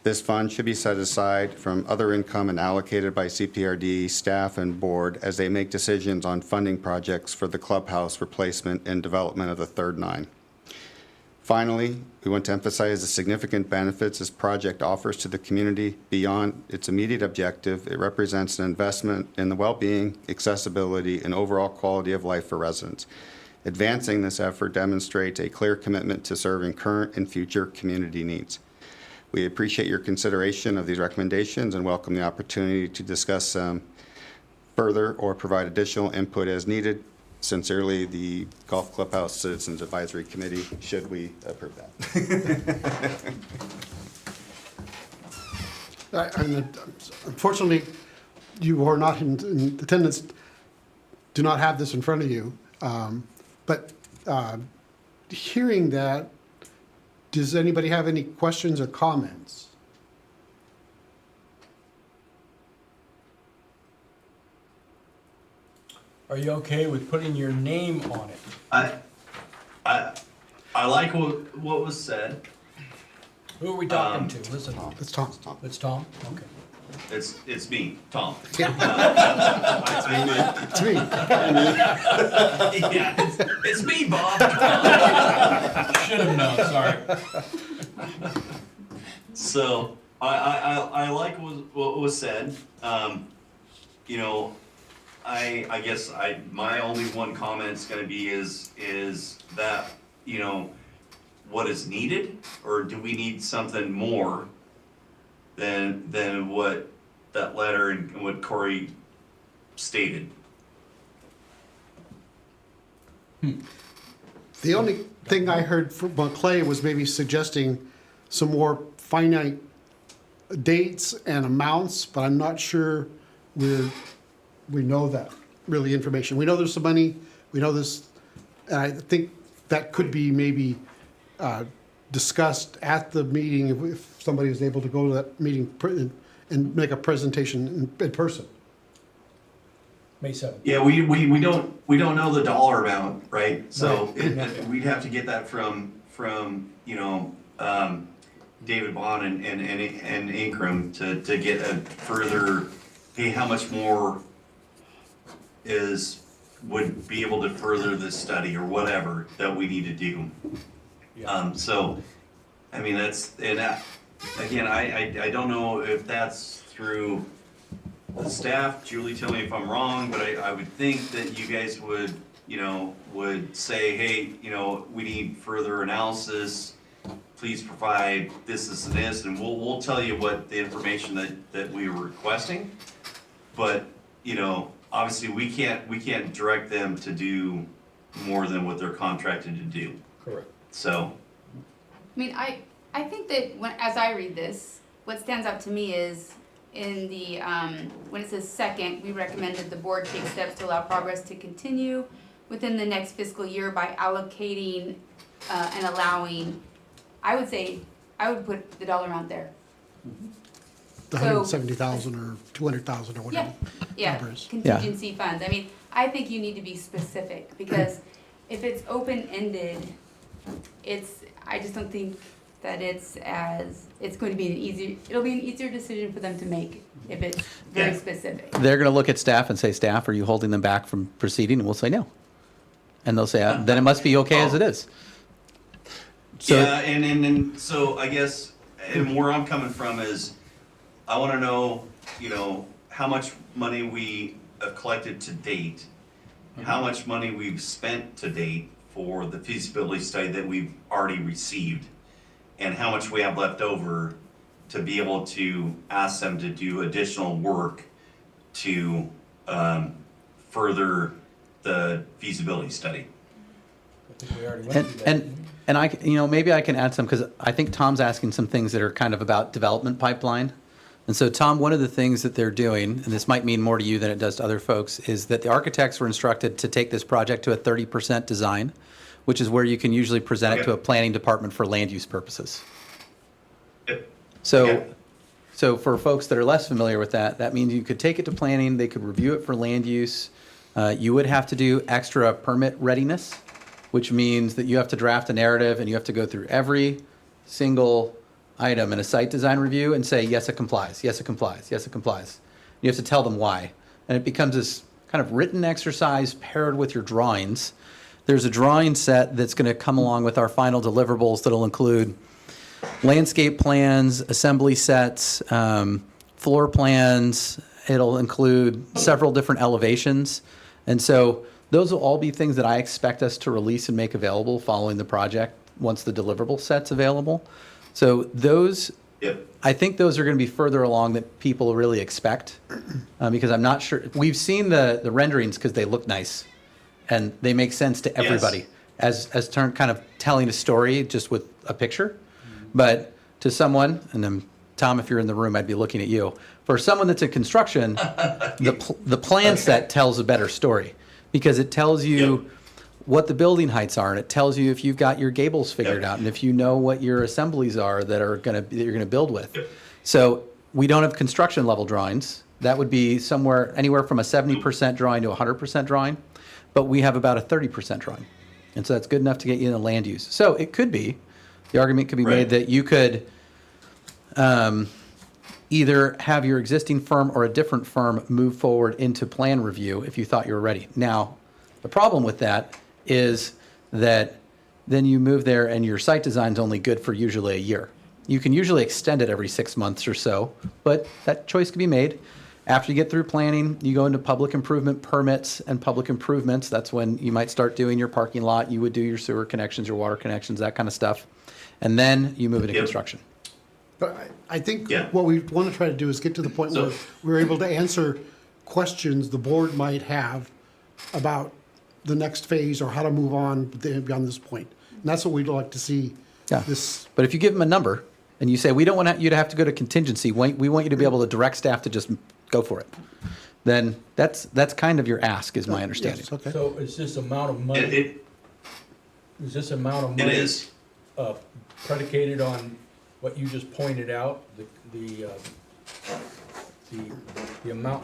This fund should be set aside from other income and allocated by CPRD staff and board as they make decisions on funding projects for the clubhouse replacement and development of the third nine. Finally, we want to emphasize the significant benefits this project offers to the community beyond its immediate objective. It represents an investment in the well-being, accessibility, and overall quality of life for residents. Advancing this effort demonstrates a clear commitment to serving current and future community needs. We appreciate your consideration of these recommendations and welcome the opportunity to discuss them further or provide additional input as needed. Sincerely, the Golf Clubhouse Citizens Advisory Committee, should we approve that? Unfortunately, you are not in attendance, do not have this in front of you. But hearing that, does anybody have any questions or comments? Are you okay with putting your name on it? I like what was said. Who are we talking to? Listen, It's Tom. it's Tom? Okay. It's me, Tom. Yeah, it's me. Yeah, it's me, Bob. Should have known, sorry. So I like what was said. You know, I guess my only one comment's gonna be is that, you know, what is needed, or do we need something more than what that letter and what Corey stated? The only thing I heard from Clay was maybe suggesting some more finite dates and amounts, but I'm not sure we know that really information. We know there's some money, we know this, and I think that could be maybe discussed at the meeting if somebody is able to go to that meeting and make a presentation in person. May 7th. Yeah, we don't know the dollar amount, right? So we'd have to get that from you know, David Bond and Ingram to get a further, hey, how much more would be able to further this study or whatever that we need to do. So, I mean, again, I don't know if that's through the staff. Julie, tell me if I'm wrong, but I would think that you guys would, you know, would say, hey, you know, we need further analysis. Please provide this, and this, and we'll tell you what the information that we were requesting. But, you know, obviously we can't direct them to do more than what they're contracted to do. Correct. So. I mean, I think that as I read this, what stands out to me is in the, when it says second, we recommend that the board take steps to allow progress to continue within the next fiscal year by allocating and allowing, I would say, I would put the dollar amount there. The So- 170,000 or 200,000 or whatever. Yeah, numbers. contingency funds. I mean, I think you need to be specific, because if it's open-ended, I just don't think that it's going to be it'll be an easier decision for them to make if it's very specific. They're going to look at staff and say, staff, are you holding them back from proceeding? And we'll say no. And they'll say, then it must be okay as it is. So, Yeah, and so I guess, and where I'm coming from is, I wanna know, you know, how much money we have collected to date, how much money we've spent to date for the feasibility study that we've already received, and how much we have left over to be able to ask them to do additional work to further the feasibility study. I think we already went through that. and I, you know, maybe I can add some, because I think Tom's asking some things that are kind of about development pipeline. And so, Tom, one of the things that they're doing, and this might mean more to you than it does to other folks, is that the architects were instructed to take this project to a 30% design, which is where you can usually present it to a planning department for land use purposes. Yep. So, Okay. so for folks that are less familiar with that, that means you could take it to planning, they could review it for land use. You would have to do extra permit readiness, which means that you have to draft a narrative and you have to go through every single item in a site design review and say, yes, it complies, yes, it complies, yes, it complies. You have to tell them why. And it becomes this kind of written exercise paired with your drawings. There's a drawing set that's going to come along with our final deliverables that'll include landscape plans, assembly sets, floor plans. It'll include several different elevations. And so those will all be things that I expect us to release and make available following the project once the deliverable set's available. So those, Yep. I think those are going to be further along that people really expect, because I'm not sure. We've seen the renderings because they look nice and they make sense to everybody as kind of telling a story just with a picture. But to someone, and then Tom, if you're in the room, I'd be looking at you. For someone that's in construction, the plan set tells a better story, because it tells you what the building heights are, and it tells you if you've got your gables figured out, and if you know what your assemblies are that you're gonna build with. So we don't have construction level drawings, That would be anywhere from a 70% drawing to a 100% drawing, but we have about a 30% drawing. And so that's good enough to get you in the land use. So it could be, the argument could be made that you could either have your existing firm or a different firm move forward into plan review if you thought you were ready. Now, the problem with that is that then you move there and your site design is only good for usually a year. You can usually extend it every 6 months or so, but that choice can be made. After you get through planning, you go into public improvement permits and public improvements. That's when you might start doing your parking lot. You would do your sewer connections, your water connections, that kind of stuff. And then you move into construction. But I think Yeah. what we want to try to do is get to the point where we're able to answer questions the board might have about the next phase or how to move on beyond this point. And that's what we'd like to see. Yeah. This, But if you give them a number and you say, we don't want you to have to go to contingency, we want you to be able to direct staff to just go for it, then that's kind of your ask, is my understanding. yes, okay. So is this amount of money, It is this amount of money? is. Predicated on what you just pointed out, the amount,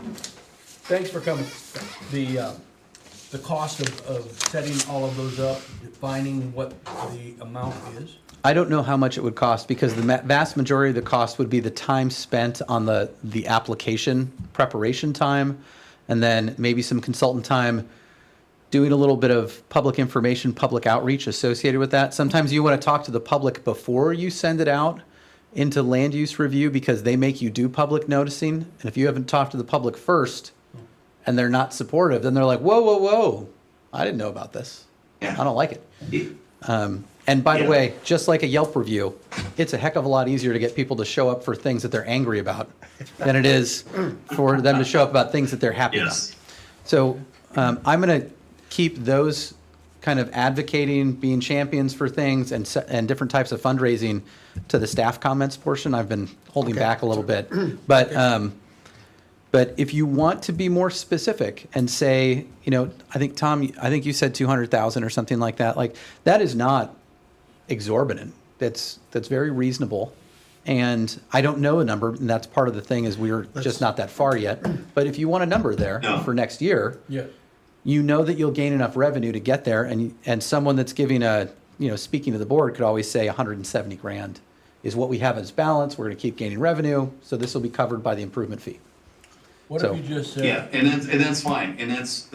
thanks for coming. The cost of setting all of those up, defining what the amount is? I don't know how much it would cost, because the vast majority of the cost would be the time spent on the application preparation time, and then maybe some consultant time doing a little bit of public information, public outreach associated with that. Sometimes you want to talk to the public before you send it out into land use review, because they make you do public noticing. And if you haven't talked to the public first and they're not supportive, then they're like, whoa, whoa, whoa, I didn't know about this. Yeah. I don't like it. And by the Yeah. way, just like a Yelp review, it's a heck of a lot easier to get people to show up for things that they're angry about than it is for them to show up about things that they're happy Yes. about. So I'm going to keep those kind of advocating, being champions for things and different types of fundraising to the staff comments portion. I've been holding back a little bit. But if you want to be more specific and say, I think, Tom, I think you said 200,000 or something like that. Like, that is not exorbitant. That's very reasonable. And I don't know a number, and that's part of the thing, is we're just not that far yet. But if you want a number there No. for next year, Yeah. you know that you'll gain enough revenue to get there, and someone that's giving speaking to the board could always say 170 grand is what we have as balance. We're going to keep gaining revenue, so this will be covered by the improvement fee. What So- have you just said? Yeah, and that's fine, and that's,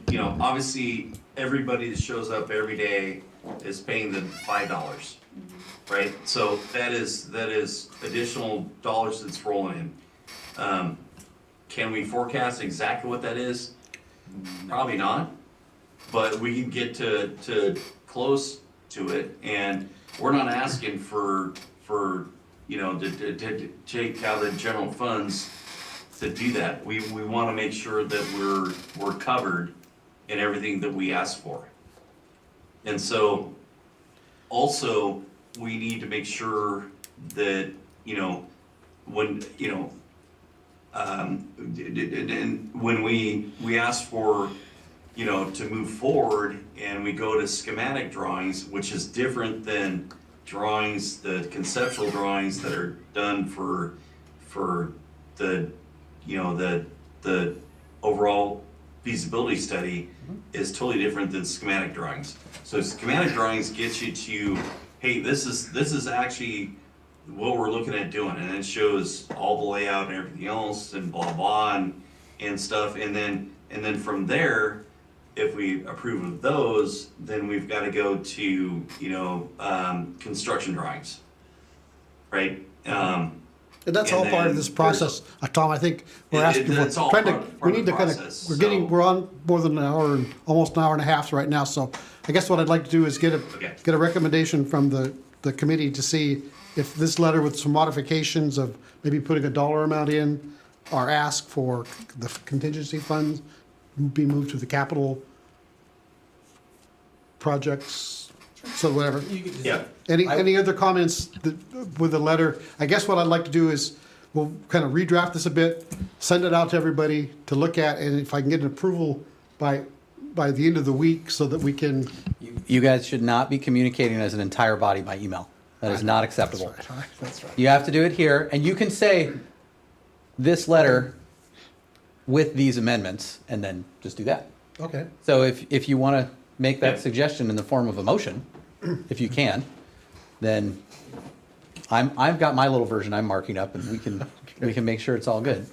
obviously, everybody that shows up every day is paying the $5, right? So that is additional dollars that's rolling in. Can we forecast exactly what that is? Probably not, but we can get to close to it, and we're not asking for to take out the general funds to do that. We wanna make sure that we're covered in everything that we ask for. And so, also, we need to make sure that, when, and when we ask for, to move forward and we go to schematic drawings, which is different than drawings, the conceptual drawings that are done for the, the overall feasibility study is totally different than schematic drawings. So schematic drawings get you to, hey, this is actually what we're looking at doing, and it shows all the layout and everything else and blah blah and stuff, and then from there, if we approve of those, then we've got to go to construction drawings, right? And that's all And part of then this process. Tom, I think we're It- asking it's for, all trying to, part we of need the to kind of, process, we're on more than an hour and almost an hour and a half right now. So I guess what I'd like to do is get a recommendation from the committee to see if this letter with some modifications of maybe putting a dollar amount in, or ask for the contingency funds be moved to the capital projects, so whatever. Yeah. Any other comments with the letter? I guess what I'd like to do is, we'll kind of redraft this a bit, send it out to everybody to look at, and if I can get an approval by the end of the week so that we can. You guys should not be communicating as an entire body by email. That is not acceptable. That's right. You have to do it here, and you can say, this letter with these amendments and then just do that. Okay. So if you want to make that suggestion in the form of a motion, if you can, then I've got my little version I'm marking up, and we can make sure it's all good.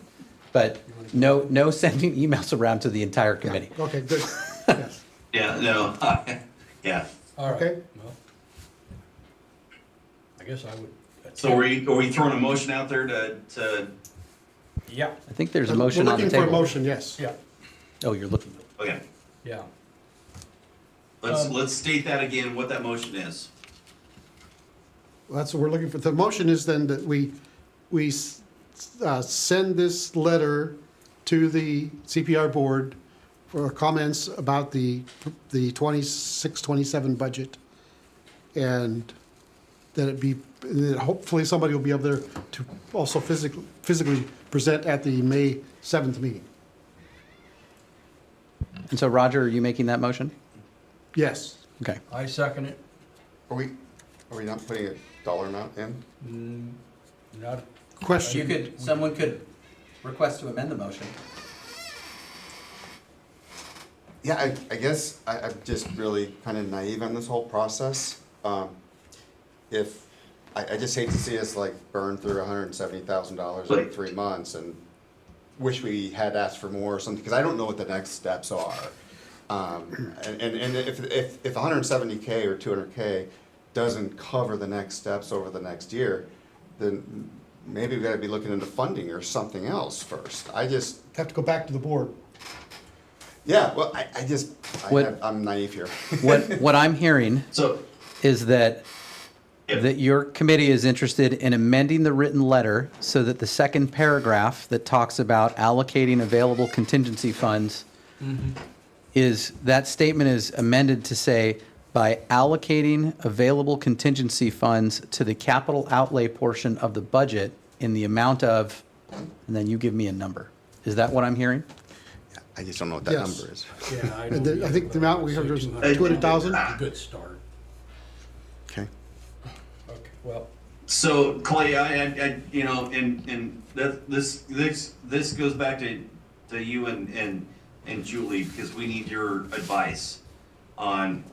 But no sending emails around to the entire committee. Okay, good. Yes. Yeah, no, yeah. All right. Okay. Well, I guess I would. So are we throwing a motion out there to, Yeah, I think there's a motion on the We're looking for a table. motion, yes. yeah, Oh, you're looking. okay, yeah. let's state that again, what that motion is. Well, that's what we're looking for. The motion is then that we send this letter to the CPR board for comments about the 26-27 budget. And that it be, that hopefully somebody will be able there to also physically present at the May 7th meeting. And so, Roger, are you making that motion? Yes. Okay. I second it. Are we not putting a dollar amount in? Not, Question. Someone could request to amend the motion. Yeah, I guess I'm just really kind of naive on this whole process. I just hate to see us like burn through $170,000 in 3 months and wish we had asked for more or something, because I don't know what the next steps are. And if 170K or 200K doesn't cover the next steps over the next year, then maybe we gotta be looking into funding or something else first. Have to go back to the board. Yeah, well, What- I'm naive here. What I'm hearing So, is that Yeah. that your committee is interested in amending the written letter so that the second paragraph that talks about allocating available contingency funds is, that statement is amended to say, by allocating available contingency funds to the capital outlay portion of the budget in the amount of, and then you give me a number. Is that what I'm hearing? I just don't know what that Yes. number is. yeah, I And don't. I think the amount we heard was 200. 200,000? A good start. Okay. Okay, well, So Clay, I you know, and this goes back to you and Julie, because we need your advice on,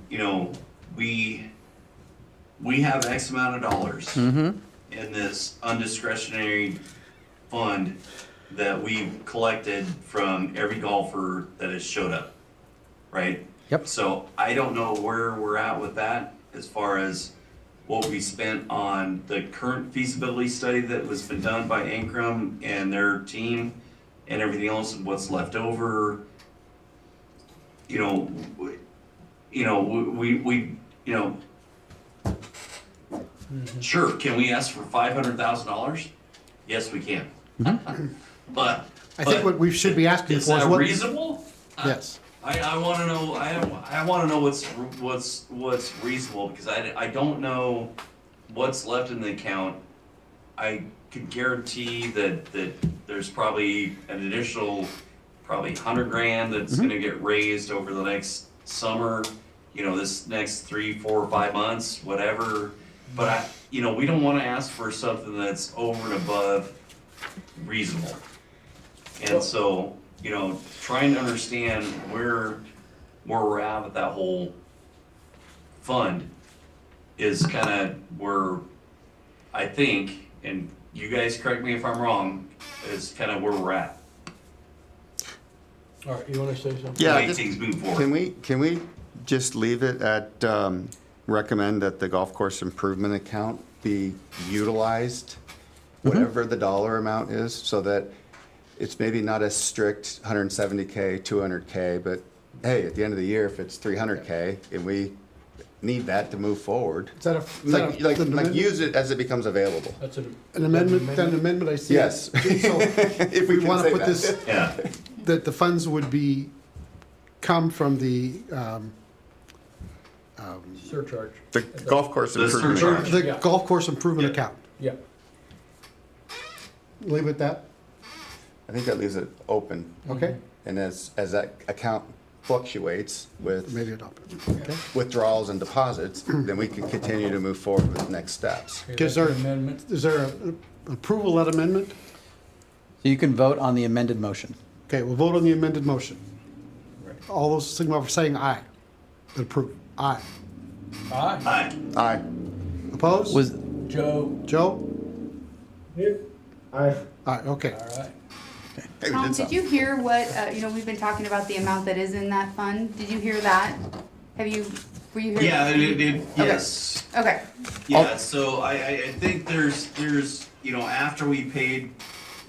you know, we have X amount of dollars in this undiscretionary fund that we've collected from every golfer that has showed up, right? Yep. So I don't know where we're at with that as far as what we spent on the current feasibility study that was been done by Ancrum and their team and everything else, and what's left over. You know, sure, can we ask for $500,000? Yes, we can. But I think what we should be asking is for is that what. reasonable? Yes. I want to know. I want to know what's reasonable, because I don't know what's left in the account. I can guarantee that there's probably an additional probably $100,000 that's going to get raised over the next summer. You know, this next 3, 4, 5 months, whatever. But we don't want to ask for something that's over and above reasonable. And so, trying to understand where we're at with that whole fund is kind of where I think, and you guys correct me if I'm wrong, is kind of where we're at. all right, you wanna say something? Yeah, Make just- things move forward. Can we just leave it at, recommend that the golf course improvement account be utilized, whatever the dollar amount is, so that it's maybe not as strict, 170K, 200K, but hey, at the end of the year, if it's 300K, and we need that to move forward, Is that like use it as it becomes available. That's an amendment, I see. Yes. So If we can want say to put that. this, Yeah, that the funds would come from the, Surcharge. The golf course The improvement surcharge. account. the Yeah. golf course improvement Yeah. account. Yeah, Leave it at that, I think that leaves it open, okay? and as that account fluctuates with Maybe adopt it, okay? withdrawals and deposits, then we can continue to move forward with next steps. okay, Is that's there- an amendment. Is there approval of that amendment? So you can vote on the amended motion. Okay, we'll vote on the amended motion. All those signify by saying aye. Approve. Aye. Aye. Aye. Aye. Opposed? Was, Joe, Joe? Aye. Aye, okay. all right. Hey, we Tom, did did something. you hear what, we've been talking about the amount that is in that fund? Did you hear that? Were you here? Yeah, yes. Okay, Yeah, so I think there's, after we paid,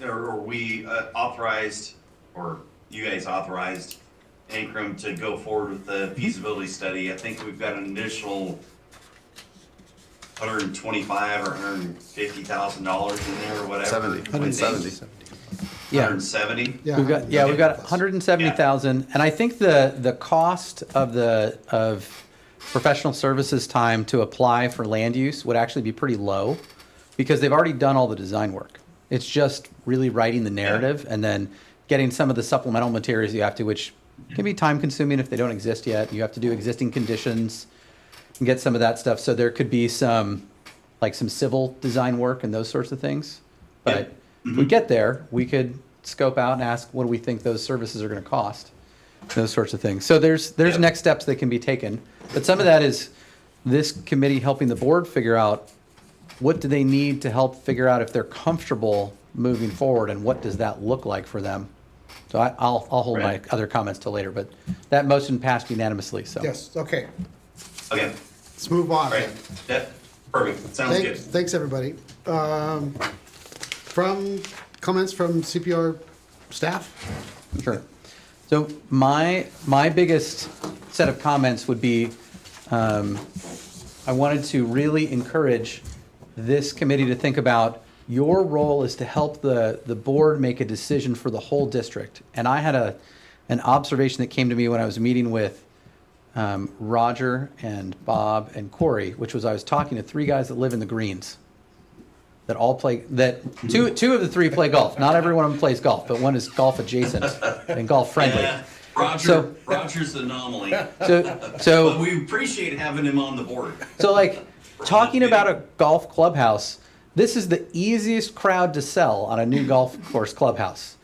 or we authorized, or you guys authorized Ankrum to go forward with the feasibility study, I think we've got an additional $125,000 or $150,000 in there or whatever. 70, 170. yeah. $170? Yeah. We've got 170,000, and I think the cost of professional services time to apply for land use would actually be pretty low, because they've already done all the design work. It's just really writing the narrative and then getting some of the supplemental materials you have to, which can be time consuming if they don't exist yet. You have to do existing conditions and get some of that stuff. So there could be some civil design work and those sorts of things. But if we get there, we could scope out and ask, what do we think those services are going to cost? Those sorts of things. So there's next steps that can be taken. But some of that is this committee helping the board figure out what do they need to help figure out if they're comfortable moving forward, and what does that look like for them. So I'll hold Right. my other comments till later, but that motion passed unanimously, so. Yes, okay. Okay, Let's move on. all right, that, perfect, sounds good. Thanks, everybody. From comments from CPR staff? Sure. So my biggest set of comments would be, I wanted to really encourage this committee to think about your role is to help the board make a decision for the whole district. And I had an observation that came to me when I was meeting with Roger and Bob and Corey, which was I was talking to three guys that live in the Greens that all play, that two of the three play golf. Not every one of them plays golf, but one is golf adjacent and golf friendly. Yeah, Roger's the anomaly, So but we appreciate having him on the board. So like talking about a golf clubhouse, this is the easiest crowd to sell on a new golf course clubhouse.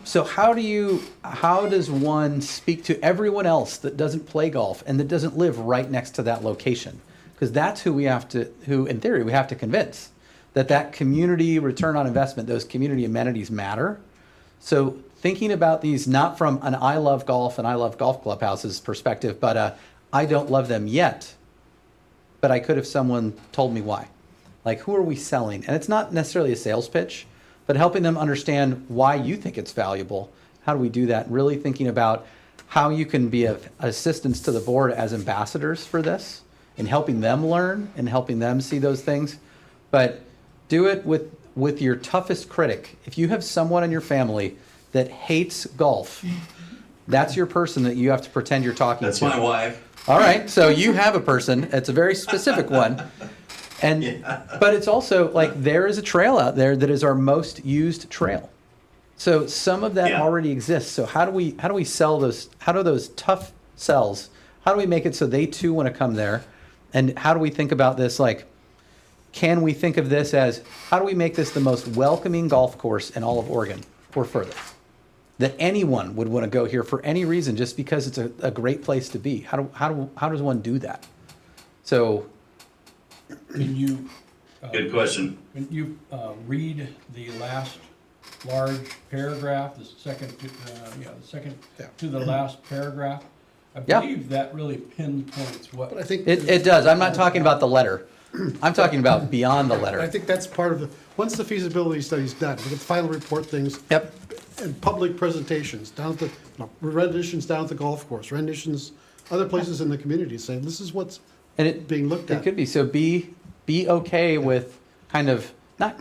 So how does one speak to everyone else that doesn't play golf and that doesn't live right next to that location? Because that's who in theory we have to convince that community return on investment, those community amenities matter. So thinking about these not from an I love golf and I love golf clubhouses perspective, but I don't love them yet, but I could if someone told me why. Like, who are we selling? And it's not necessarily a sales pitch, but helping them understand why you think it's valuable. How do we do that? Really thinking about how you can be of assistance to the board as ambassadors for this and helping them learn and helping them see those things. But do it with your toughest critic. If you have someone in your family that hates golf, that's your person that you have to pretend you're talking That's to. my wife. All right, so you have a person. It's a very specific one. And but it's also like there is a trail out there that is our most used trail. So some of that Yeah. already exists. So how do we sell those? How do those tough sells? How do we make it so they too want to come there? And how do we think about this? Like, can we think of this as how do we make this the most welcoming golf course in all of Oregon or further? That anyone would want to go here for any reason, just because it's a great place to be. How does one do that? So. Can you? Good question. When you read the last large paragraph, the second to the last paragraph, I Yeah. believe that really pinpoints what. But I think. It does. I'm not talking about the letter. I'm talking about beyond the I letter. think that's part of the, once the feasibility study's done, we get the final report things. Yep. And public presentations, down at the, renditions down at the golf course, renditions, other places in the community saying, this is what's And it being looked it at. could be. So be okay with kind of not,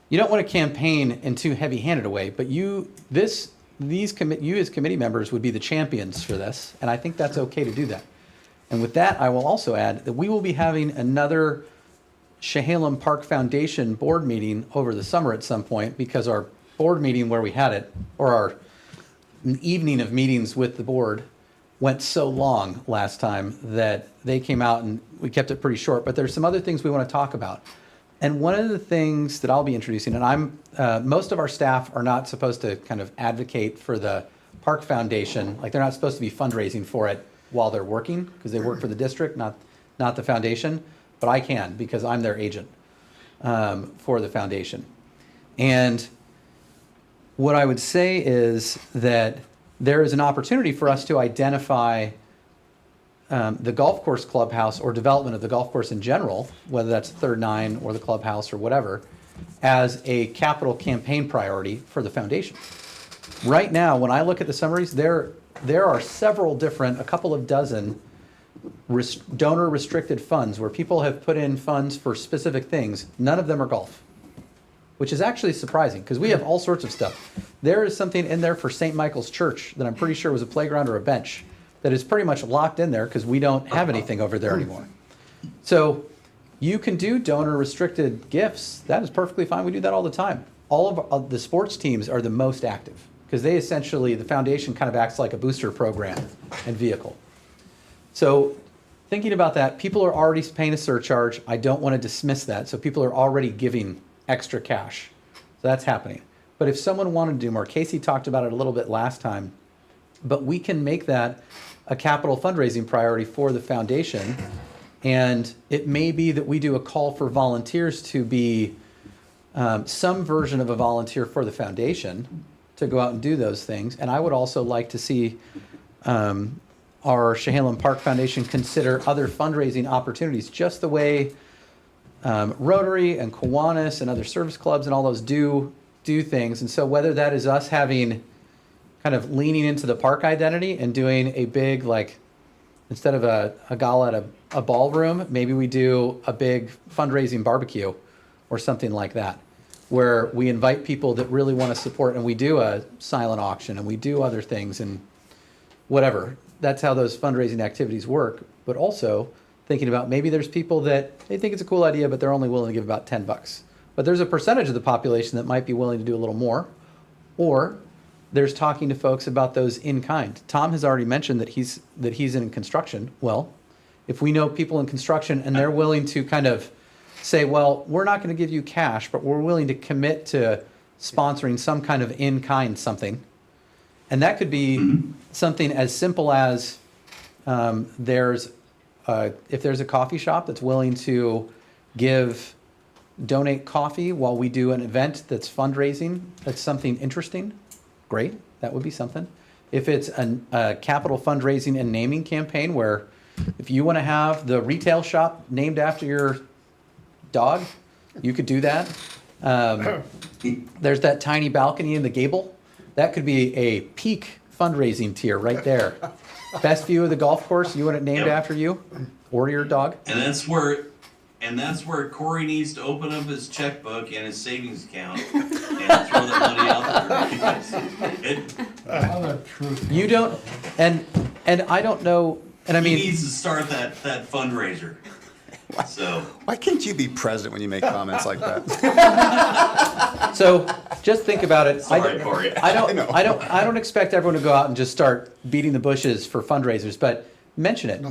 you don't want to campaign in too heavy-handed a way, but you as committee members would be the champions for this, and I think that's okay to do that. And with that, I will also add that we will be having another Chehalem Park Foundation board meeting over the summer at some point, because our board meeting where we had it, or our evening of meetings with the board, went so long last time that they came out and we kept it pretty short. But there's some other things we want to talk about. And one of the things that I'll be introducing, and most of our staff are not supposed to kind of advocate for the Park Foundation, like they're not supposed to be fundraising for it while they're working, because they work for the district, not the foundation, but I can, because I'm their agent for the foundation. And what I would say is that there is an opportunity for us to identify the golf course clubhouse or development of the golf course in general, whether that's Third Nine or the clubhouse or whatever, as a capital campaign priority for the foundation. Right now, when I look at the summaries, there are several different, a couple of dozen donor restricted funds where people have put in funds for specific things. None of them are golf, which is actually surprising because we have all sorts of stuff. There is something in there for St. Michael's Church that I'm pretty sure was a playground or a bench that is pretty much locked in there because we don't have anything over there anymore. So you can do donor restricted gifts. That is perfectly fine. We do that all the time. All of the sports teams are the most active because they essentially, the foundation kind of acts like a booster program and vehicle. So thinking about that, people are already paying a surcharge. I don't want to dismiss that. So people are already giving extra cash. So that's happening. But if someone wanted to do more, Casey talked about it a little bit last time, but we can make that a capital fundraising priority for the foundation. And it may be that we do a call for volunteers to be some version of a volunteer for the foundation to go out and do those things. And I would also like to see our Chehalem Park Foundation consider other fundraising opportunities, just the way Rotary and Kiwanis and other service clubs and all those do things. And so whether that is us having kind of leaning into the park identity and doing a big, like, instead of a gala at a ballroom, maybe we do a big fundraising barbecue or something like that, where we invite people that really want to support, and we do a silent auction and we do other things and whatever. That's how those fundraising activities work. But also thinking about maybe there's people that they think it's a cool idea, but they're only willing to give about $10. But there's a percentage of the population that might be willing to do a little more. Or there's talking to folks about those in kind. Tom has already mentioned that he's in construction. Well, if we know people in construction and they're willing to kind of say, well, we're not going to give you cash, but we're willing to commit to sponsoring some kind of in kind something. And that could be something as simple as if there's a coffee shop that's willing to donate coffee while we do an event that's fundraising, that's something interesting, great, that would be something. If it's a capital fundraising and naming campaign where if you want to have the retail shop named after your dog, you could do that. There's that tiny balcony in the gable. That could be a peak fundraising tier right there. Best view of the golf course, you want it named after you or your dog. And that's where Corey needs to open up his checkbook and his savings account and throw that money out there. Because You don't, and I don't know, and I he mean, needs to start that fundraiser. So Why can't you be present when you make comments like that? so just think about it. sorry, Corey. I don't expect everyone to go out and just start beating the bushes for fundraisers, but mention it.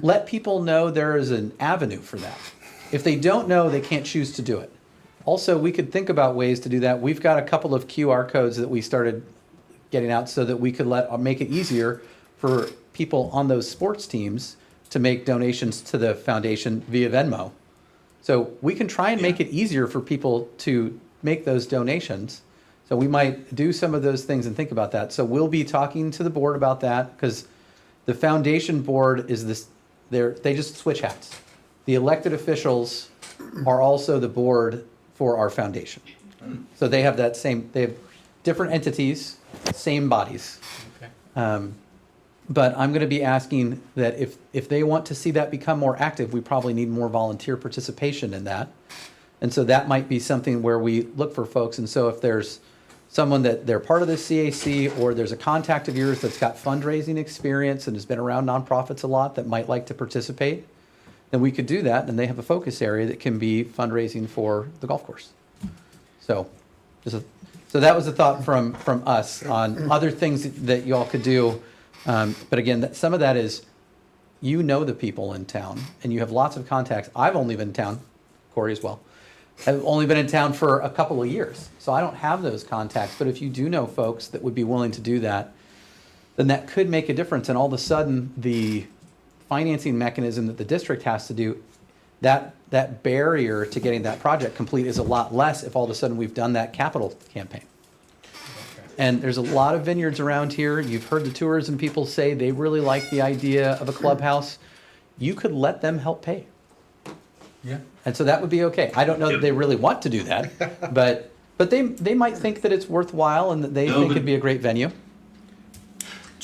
Let people know there is an avenue for that. If they don't know, they can't choose to do it. Also, we could think about ways to do that. We've got a couple of QR codes that we started getting out so that we could make it easier for people on those sports teams to make donations to the foundation via Venmo. So we can try and make it easier for people to make those donations. So we might do some of those things and think about that. So we'll be talking to the board about that because the foundation board is they just switch hats. The elected officials are also the board for our foundation. So they have they have different entities, same bodies. Okay. But I'm going to be asking that if they want to see that become more active, we probably need more volunteer participation in that. And so that might be something where we look for folks. And so if there's someone that they're part of the CAC or there's a contact of yours that's got fundraising experience and has been around nonprofits a lot that might like to participate, then we could do that. And they have a focus area that can be fundraising for the golf course. So that was a thought from us on other things that you all could do. But again, some of that is, the people in town and you have lots of contacts. I've only been in town, Corey as well. have only been in town for a couple of years, so I don't have those contacts. But if you do know folks that would be willing to do that, then that could make a difference. And all of a sudden, the financing mechanism that the district has to do, that barrier to getting that project complete is a lot less if all of a sudden we've done that capital campaign. And there's a lot of vineyards around here. You've heard the tourism people say they really like the idea of a clubhouse. You could let them help pay. Yeah. And so that would be okay. I don't know that they really want to do that, but they might think that it's worthwhile and that they think it'd be a great venue.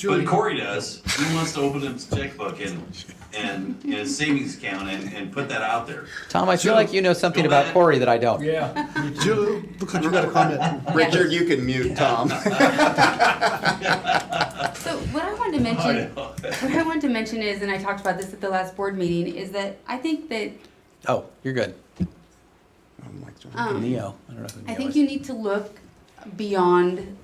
But Corey does. He wants to open his checkbook and his savings account and put that out there. Tom, I feel like you know something about Corey that I don't. Yeah. Julie, looks like you got a comment. Richard, you can mute Tom. So what I wanted to mention is, and I talked about this at the last board meeting, is that I think that Oh, you're good. um, Neo. I don't know who I Neo think is. you need to look beyond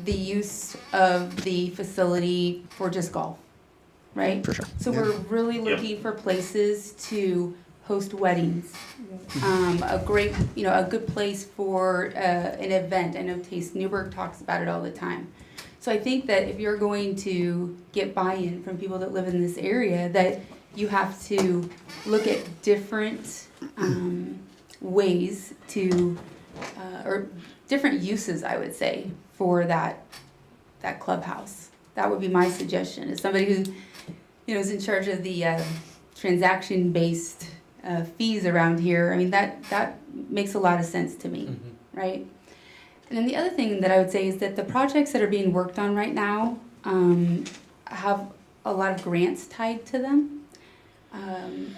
the use of the facility for just golf, right? For sure. So we're really looking for places to host weddings. A great, a good place for an event. I know Taste Newburgh talks about it all the time. So I think that if you're going to get buy-in from people that live in this area, that you have to look at different ways to, or different uses, I would say, for that clubhouse. That would be my suggestion, as somebody who, is in charge of the transaction-based fees around here. I mean, that makes a lot of sense to me, right? And then the other thing that I would say is that the projects that are being worked on right now have a lot of grants tied to them.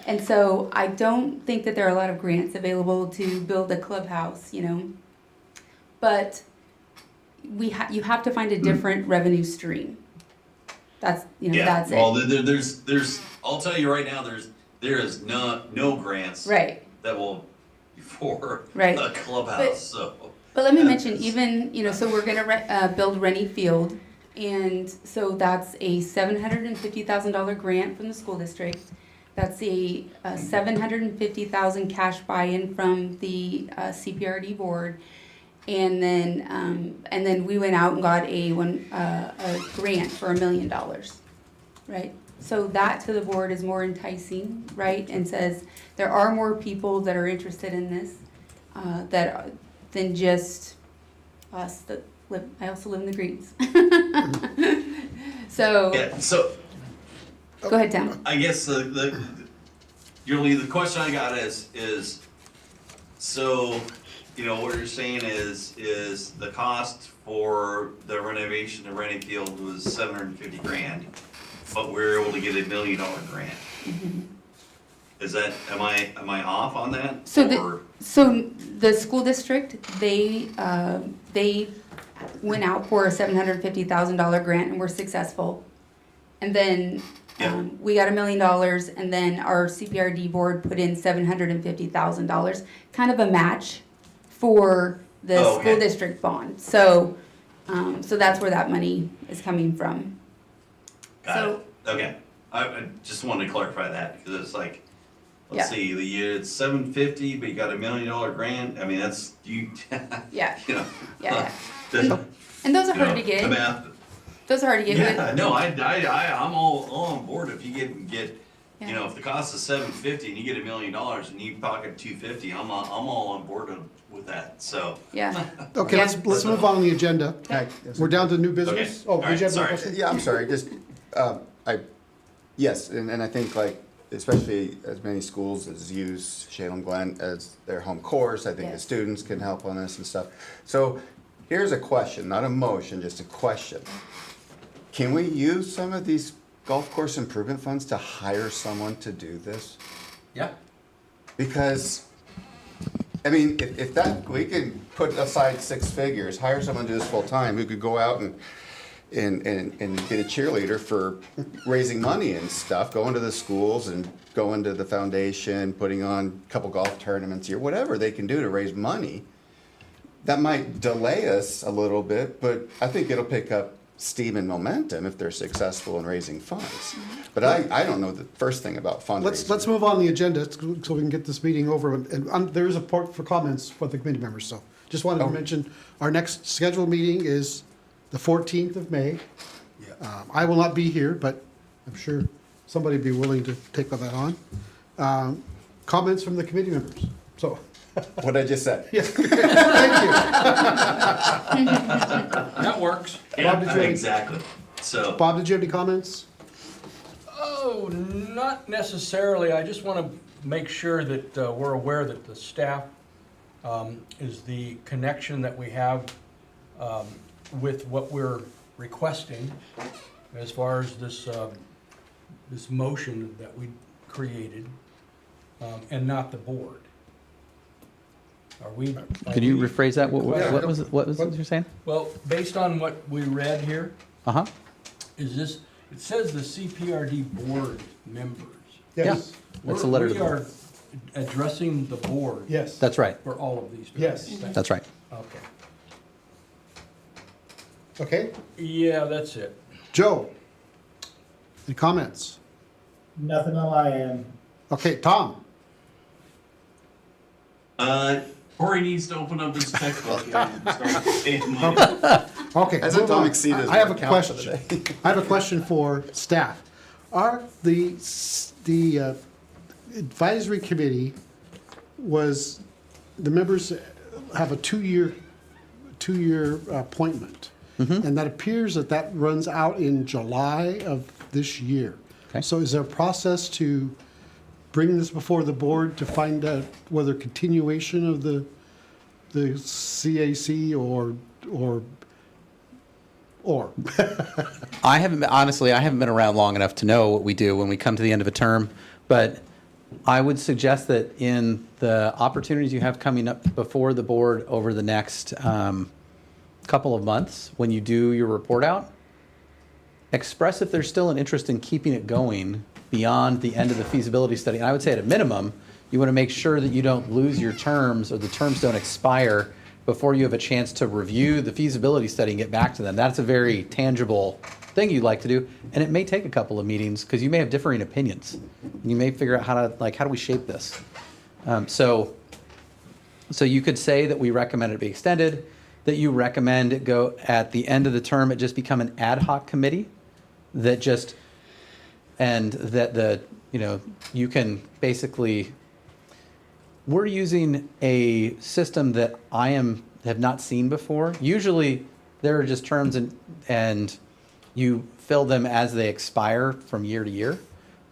And so I don't think that there are a lot of grants available to build a clubhouse, but you have to find a different revenue stream. That's, that's it. Well, there's, I'll tell you right now, there is no grants. Right. That will, for Right. a clubhouse, so. But let me mention, even, so we're gonna build Rennie Field, and so that's a $750,000 grant from the school district. That's a $750,000 cash buy-in from the CPRD board, and then we went out and got a grant for $1 million, right? So that to the board is more enticing, right? And says there are more people that are interested in this than just us that live. I also live in the Greens. So Yeah, so go ahead, Tom. I guess Julie, the question I got is, so, what you're saying is the cost for the renovation of Rennie Field was $750,000, but we're able to get $1 million grant. Is that, am I off on that? So the school district, they went out for a $750,000 grant and were successful. And then we got $1 million, and then our CPRD board put in $750,000, kind of a match for the school district bond. So that's where that money is coming from. Got it. Okay. I just wanted to clarify that, because it's like, let's see, the year it's $750,000, but you got $1 million grant. I mean, that's you. Yeah. Yeah. The, And those are hard to get. The math. Those are hard to get. Yeah. No, I'm all on board if you get. If the cost is $750,000 and you get $1 million and you pocket $250,000, I'm all on board with that. So. Yeah. Okay, Yeah. let's move on the agenda. Hi. We're down to new business. Okay. Oh, All did you have right, a sorry. question? Yeah, I'm sorry, just, yes, and I think especially as many schools as use Shalem Glen as their home course, I think the Yes. students can help on this and stuff. So here's a question, not a motion, just a question. Can we use some of these golf course improvement funds to hire someone to do this? Yeah. Because, I mean, if that, we can put aside 6 figures, hire someone to do this full time who could go out and get a cheerleader for raising money and stuff, going to the schools and going to the foundation, putting on a couple golf tournaments here, whatever they can do to raise money. That might delay us a little bit, but I think it'll pick up steam and momentum if they're successful in raising funds. But I don't know the first thing about fundraising. Let's move on the agenda so we can get this meeting over. And there is a part for comments for the committee members, so just wanted to mention, our next scheduled meeting is the 14th of May. I will not be here, but I'm sure somebody would be willing to take that on. Comments from the committee members, so. What I just said. Yes, thank you. That works. Bob, did you have any- Exactly. So, Bob, did you have any comments? Oh, not necessarily. I just want to make sure that we're aware that the staff is the connection that we have with what we're requesting as far as this, this motion that we created, and not the board. Are we? Could you rephrase that? What was it you're saying? Well, based on what we read here, Uh-huh. is this, it says the CPRD board members. Yes, That's a letter to the We board. are addressing the board yes. That's right. for all of these. Yes. things. That's right. Okay. Okay, Yeah, that's it. Joe, any comments? Nothing on my end. Okay, Tom? Corey needs to open up his textbook and start paying money. Okay. Hasn't move Tom on. exceeded his I have a account for the question. I have a question for staff. Are the advisory committee was, the members have a two-year appointment. And that appears that runs out in July of this year. Okay. So is there a process to bring this before the board to find out whether continuation of the CAC or I haven't been around long enough to know what we do when we come to the end of a term, but I would suggest that in the opportunities you have coming up before the board over the next couple of months, when you do your report out, express if there's still an interest in keeping it going beyond the end of the feasibility study. And I would say at a minimum, you want to make sure that you don't lose your terms or the terms don't expire before you have a chance to review the feasibility study and get back to them. That's a very tangible thing you'd like to do. And it may take a couple of meetings because you may have differing opinions. You may figure out how do we shape this? So you could say that we recommend it be extended, that you recommend it go at the end of the term, it just become an ad hoc committee that just, and that you can basically, we're using a system that have not seen before. Usually there are just terms and you fill them as they expire from year to year.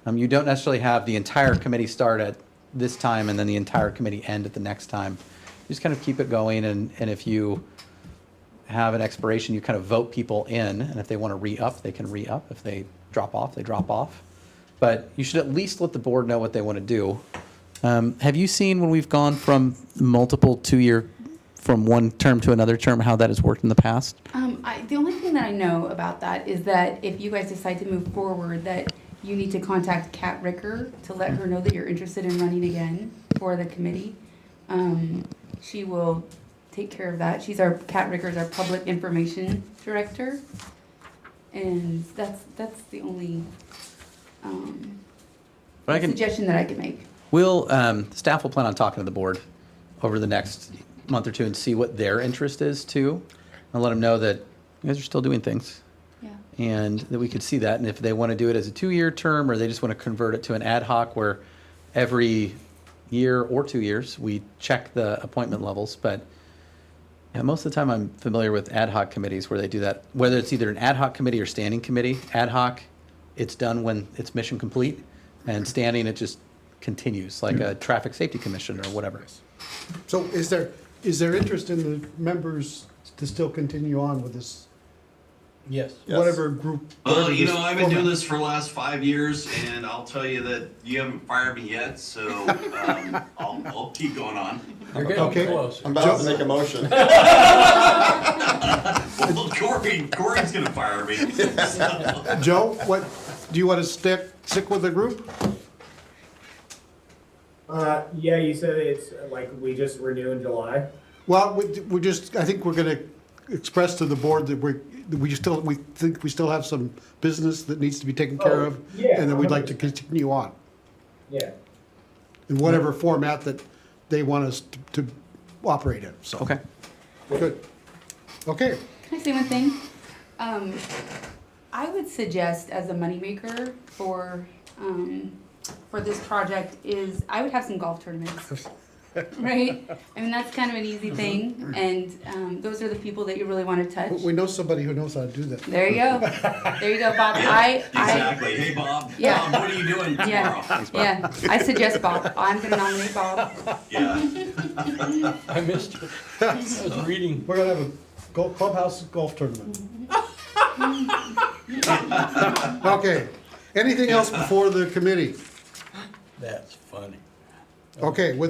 You don't necessarily have the entire committee start at this time and then the entire committee end at the next time. You just kind of keep it going, and if you have an expiration, you kind of vote people in, and if they want to re-up, they can re-up. If they drop off, they drop off. But you should at least let the board know what they want to do. Have you seen when we've gone from multiple two-year, from one term to another term, how that has worked in the past? The only thing that I know about that is that if you guys decide to move forward, that you need to contact Kat Ricker to let her know that you're interested in running again for the committee. She will take care of that. Kat Ricker's our public information director. And that's the only suggestion that I can make. Staff will plan on talking to the board over the next month or two and see what their interest is too. And let them know that you guys are still doing things. Yeah. And that we could see that. And if they want to do it as a 2-year term, or they just want to convert it to an ad hoc where every year or 2 years, we check the appointment levels. But yeah, most of the time I'm familiar with ad hoc committees where they do that, whether it's either an ad hoc committee or standing committee. Ad hoc, it's done when it's mission complete, and standing, it just continues, like a traffic safety commission or whatever. so is there interest in the members to still continue on with this, Yes. whatever group? Well, whatever this I've been doing format? this for the last 5 years, and I'll tell you that you haven't fired me yet, so I'll keep going on. You're getting Okay. close. I'm about to make a motion. Well, Corey's gonna fire me. So. Joe, what, do you want to stick with the group? Yeah, you said it's like we just renew in July. Well, I think we're gonna express to the board that we think we still have some business that needs to be taken care of, yeah, and that we'd like to 100%. continue on Yeah. in whatever format that they want us to operate in, so. Okay. Good. Okay, Can I say one thing? I would suggest as a moneymaker for this project is I would have some golf tournaments. Right? I mean, that's kind of an easy thing, and those are the people that you really want to touch. we know somebody who knows how to do that. There you go. There you go, Bob. Exactly. Hey, Bob. Yeah. Bob, what are you doing tomorrow? Yeah. I suggest Bob. I'm gonna nominate Bob. Yeah. I missed it. I was reading. We're gonna have a clubhouse golf tournament. Okay, anything else before the committee? That's funny. Okay, with